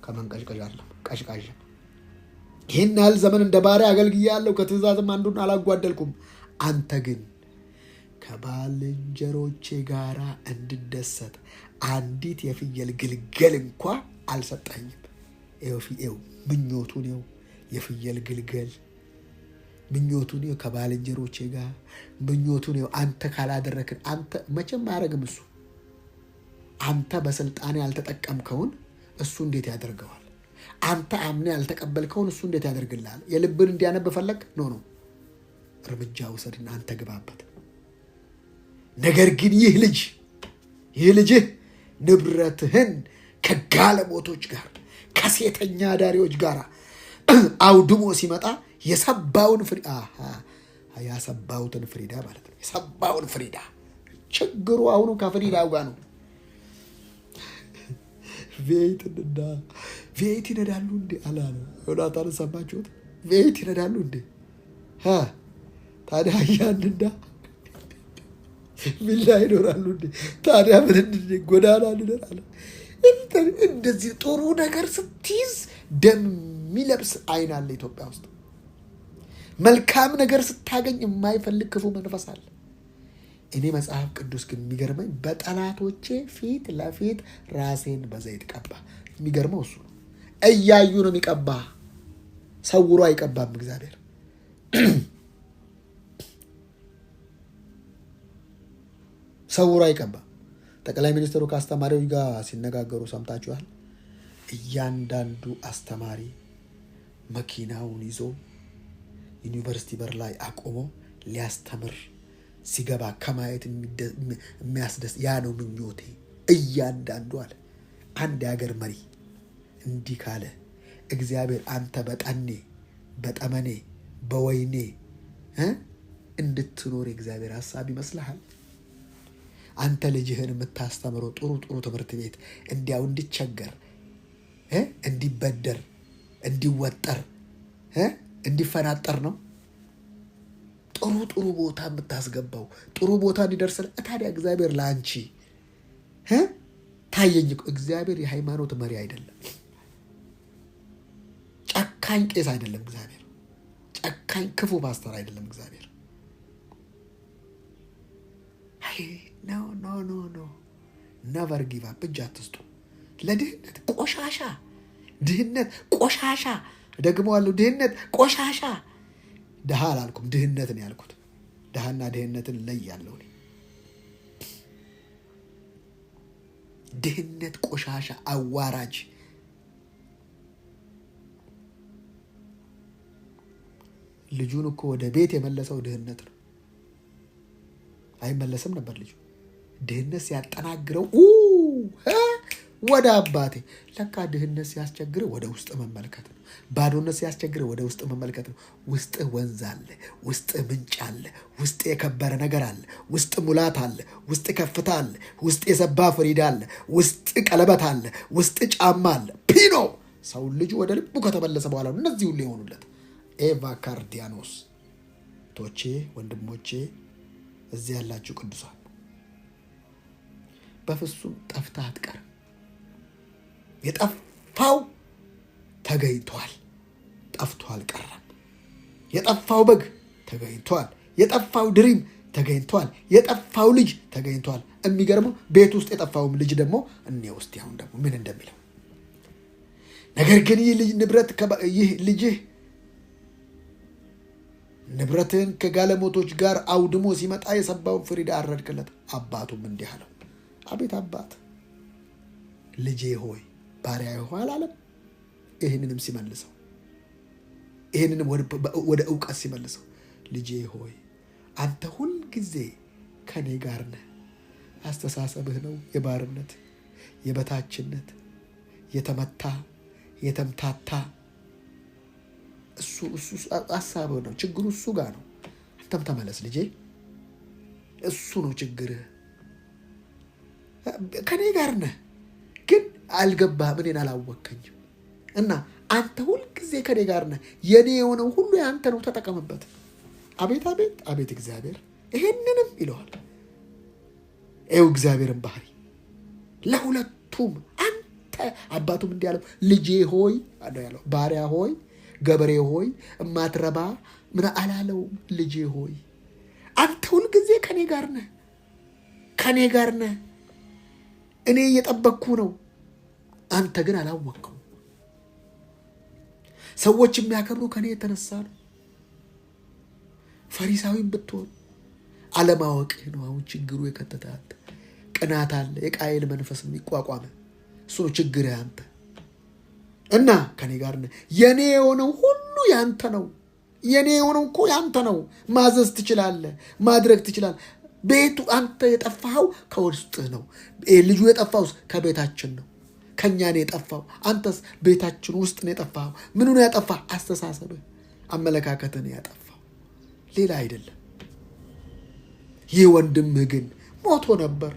ከመንቀዥቀዥ አይደለም። ቀዥቃዥ ይህን ያህል ዘመን እንደ ባሪያ አገልግያለሁ፣ ከትእዛዝም አንዱን አላጓደልኩም። አንተ ግን ከባልንጀሮቼ ጋራ እንድደሰት አንዲት የፍየል ግልገል እንኳ አልሰጠኝም። ይኸው ምኞቱ ነው የፍየል ግልገል፣ ምኞቱ ነው ከባልንጀሮቼ ጋር፣ ምኞቱ ነው አንተ ካላደረክን። አንተ መቼም አያደርግም እሱ። አንተ በስልጣኔ ያልተጠቀምከውን እሱ እንዴት ያደርገዋል? አንተ አምነ ያልተቀበልከውን እሱ እንዴት ያደርግልሃል? የልብን እንዲያነብ ፈለግ ነው እርምጃ ውሰድና አንተ ግባበት። ነገር ግን ይህ ልጅ ይህ ልጅህ ንብረትህን ከጋለሞቶች ጋር ከሴተኛ አዳሪዎች ጋር አውድሞ ሲመጣ የሰባውን ፍሪዳ ያሰባውትን ፍሪዳ ማለት ነው። የሰባውን ፍሪዳ ችግሩ አሁኑ ከፍሪዳው ጋር ነው። ቬይት ይነዳሉ እንዴ አላለ ዮናታን። ሰማችሁት? ቬይት ይነዳሉ እንዴ? ታዲያ ያንንዳ ምን ላይ ይኖራሉ እንዴ? ታዲያ ምን ጎዳና እንላለ። እንደዚህ ጥሩ ነገር ስትይዝ ደም የሚለብስ አይን አለ ኢትዮጵያ ውስጥ። መልካም ነገር ስታገኝ የማይፈልግ ክፉ መንፈስ አለ። እኔ መጽሐፍ ቅዱስ ግን የሚገርመኝ በጠላቶቼ ፊት ለፊት ራሴን በዘይት ቀባ። የሚገርመው እሱ ነው። እያዩ ነው የሚቀባ፣ ሰውሮ አይቀባም እግዚአብሔር። ሰውሮ አይቀባም። ጠቅላይ ሚኒስትሩ ከአስተማሪዎች ጋር ሲነጋገሩ ሰምታችኋል። እያንዳንዱ አስተማሪ መኪናውን ይዞ ዩኒቨርሲቲ በር ላይ አቆሞ ሊያስተምር ሲገባ ከማየት የሚያስደስት ያ ነው ምኞቴ። እያንዳንዱ አለ አንድ የሀገር መሪ እንዲህ ካለ እግዚአብሔር አንተ በጠኔ በጠመኔ በወይኔ እንድትኖር የእግዚአብሔር ሀሳብ ይመስልሃል? አንተ ልጅህን የምታስተምረው ጥሩ ጥሩ ትምህርት ቤት እንዲያው እንዲቸገር፣ እንዲበደር፣ እንዲወጠር፣ እንዲፈናጠር ነው? ጥሩ ጥሩ ቦታ የምታስገባው ጥሩ ቦታ እንዲደርስ ታዲያ እግዚአብሔር ለአንቺ ታየኝ። እግዚአብሔር የሃይማኖት መሪ አይደለም፣ ጨካኝ ቄስ አይደለም እግዚአብሔር፣ ጨካኝ ክፉ ፓስተር አይደለም እግዚአብሔር። ኖ ነቨር ጊቭ አፕ። እጅ አትስጡ ለድህነት። ቆሻሻ ድህነት፣ ቆሻሻ ደግሞ አለው። ድህነት ቆሻሻ። ድሃ አላልኩም፣ ድህነትን ያልኩት። ድሃና ድህነትን ለይ ያለው ድህነት ቆሻሻ፣ አዋራጅ። ልጁን እኮ ወደ ቤት የመለሰው ድህነት ነው። አይመለስም ነበር ልጁ። ድህነት ሲያጠናግረው ወደ አባቴ። ለካ ድህነት ሲያስቸግር ወደ ውስጥ መመልከት ነው። ባዶነት ሲያስቸግር ወደ ውስጥ መመልከት ነው። ውስጥ ወንዝ አለ፣ ውስጥ ምንጭ አለ፣ ውስጥ የከበረ ነገር አለ፣ ውስጥ ሙላት አለ፣ ውስጥ ከፍታ አለ፣ ውስጥ የሰባ ፍሪዳ አለ፣ ውስጥ ቀለበት አለ፣ ውስጥ ጫማ አለ። ፒኖ ሰው ልጁ ወደ ልቡ ከተመለሰ በኋላ እነዚህ ሁሉ የሆኑለት። ኤቫ ካርዲያኖስ ቶቼ ወንድሞቼ፣ እዚህ ያላችሁ ቅዱሳን በፍጹም ጠፍተህ አትቀርም። የጠፋው ተገኝቷል፣ ጠፍቶ አልቀረም። የጠፋው በግ ተገኝቷል፣ የጠፋው ድሪም ተገኝቷል፣ የጠፋው ልጅ ተገኝቷል። የሚገርመው ቤት ውስጥ የጠፋውም ልጅ ደግሞ እኔ ውስጥ ያሁን ደግሞ ምን እንደሚለው ነገር ግን ይህ ልጅህ ንብረትን ከጋለሞቶች ጋር አውድሞ ሲመጣ የሰባውን ፍሪዳ አረድክለት። አባቱም እንዲህ አለው፣ አቤት አባት፣ ልጄ ሆይ ባሪያዬ ሆይ አላለም? ይህንንም ሲመልሰው፣ ይህንንም ወደ እውቀት ሲመልሰው፣ ልጄ ሆይ አንተ ሁል ጊዜ ከኔ ጋር ነህ። አስተሳሰብህ ነው የባርነት፣ የበታችነት፣ የተመታ፣ የተምታታ። እሱ ሀሳብህ ነው ችግሩ፣ እሱ ጋር ነው። አንተም ተመለስ ልጄ፣ እሱ ነው ችግርህ። ከኔ ጋር ነህ ግን አልገባህም፣ እኔን አላወከኝም። እና አንተ ሁልጊዜ ከኔ ጋር ነህ፣ የኔ የሆነው ሁሉ የአንተ ነው፣ ተጠቀምበት። አቤት አቤት አቤት እግዚአብሔር ይሄንንም ይለዋል። ይኸው እግዚአብሔርን ባህሪ ለሁለቱም አንተ አባቱም እንዲህ ያለው ልጄ ሆይ ያለው፣ ባሪያ ሆይ፣ ገበሬ ሆይ፣ እማትረባ ምን አላለውም። ልጄ ሆይ አንተ ሁልጊዜ ከኔ ጋር ነህ፣ ከኔ ጋር ነህ። እኔ እየጠበቅኩ ነው፣ አንተ ግን አላወቅኩም። ሰዎች የሚያከብሩ ከኔ የተነሳ ነው። ፈሪሳዊም ብትሆን አለማወቅህ ነው አሁን ችግሩ የከተተህ። ቅናት አለ፣ የቃየል መንፈስ የሚቋቋመ እሱ ነው ችግርህ አንተ። እና ከኔ ጋር ነህ። የኔ የሆነው ሁሉ ያንተ ነው። የኔ የሆነው እኮ ያንተ ነው። ማዘዝ ትችላለህ፣ ማድረግ ትችላለህ። ቤቱ አንተ የጠፋኸው ከውስጥህ ነው። ልጁ የጠፋውስ ከቤታችን ነው፣ ከኛ ነው የጠፋው። አንተስ ቤታችን ውስጥ ነው የጠፋኸው። ምኑ ነው ያጠፋህ? አስተሳሰብህ፣ አመለካከትህ ነው ያጠፋው፣ ሌላ አይደለም። ይህ ወንድምህ ግን ሞቶ ነበር፣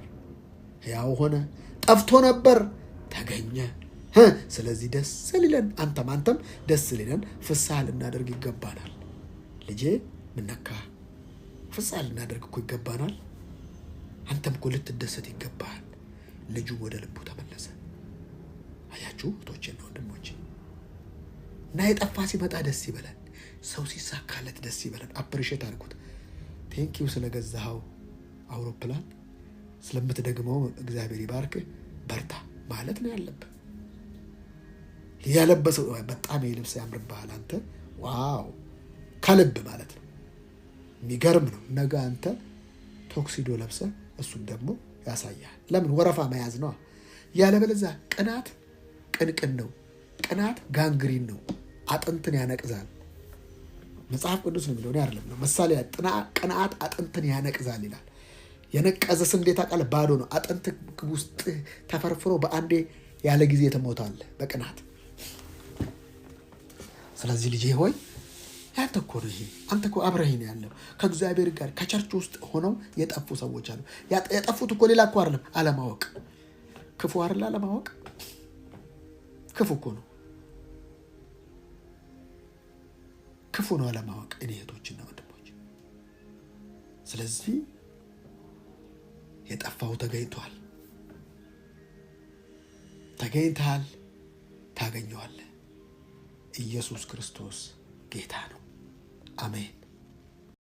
ሕያው ሆነ፣ ጠፍቶ ነበር፣ ተገኘ። ስለዚህ ደስ ሊለን አንተም ደስ ሊለን ፍስሐ ልናደርግ ይገባናል። ልጄ ምን ነካህ? ፍስሐ ልናደርግ እኮ ይገባናል። አንተም እኮ ልትደሰት ይገባሃል። ልጁ ወደ ልቡ ተመለሰ። አያችሁ እህቶቼና ወንድሞቼ፣ እና የጠፋ ሲመጣ ደስ ይበለን፣ ሰው ሲሳካለት ደስ ይበለን። አፕሪሼት አድርጉት። ቴንኪው ስለገዛኸው አውሮፕላን፣ ስለምትደግመው እግዚአብሔር ይባርክህ፣ በርታ ማለት ነው ያለብህ። ያለበሰው በጣም የልብስ ያምርብሃል አንተ፣ ዋው ከልብ ማለት ነው። የሚገርም ነው። ነገ አንተ ቶክሲዶ ለብሰህ እሱን ደግሞ ያሳያል። ለምን? ወረፋ መያዝ ነው። ያለበለዚያ ቅናት ቅንቅን ነው። ቅናት ጋንግሪን ነው፣ አጥንትን ያነቅዛል። መጽሐፍ ቅዱስ ነው የሚለው፣ አይደለም ነው። ምሳሌ ቅንዓት አጥንትን ያነቅዛል ይላል። የነቀዘ ስንዴ ታውቃለህ? ባዶ ነው። አጥንት ውስጥ ተፈርፍሮ በአንዴ ያለ ጊዜ ትሞታለህ በቅናት። ስለዚህ ልጄ ሆይ ያንተ እኮ ነው ይሄ። አንተ እኮ አብረህ ነው ያለው ከእግዚአብሔር ጋር። ከቸርች ውስጥ ሆነው የጠፉ ሰዎች አሉ። የጠፉት እኮ ሌላ እኮ አይደለም፣ አለማወቅ። ክፉ አይደለ? አለማወቅ ክፉ እኮ ነው። ክፉ ነው አለማወቅ፣ እኔ እህቶችና ወንድሞች። ስለዚህ የጠፋው ተገኝቷል፣ ተገኝታል፣ ታገኘዋለህ። ኢየሱስ ክርስቶስ ጌታ ነው። አሜን።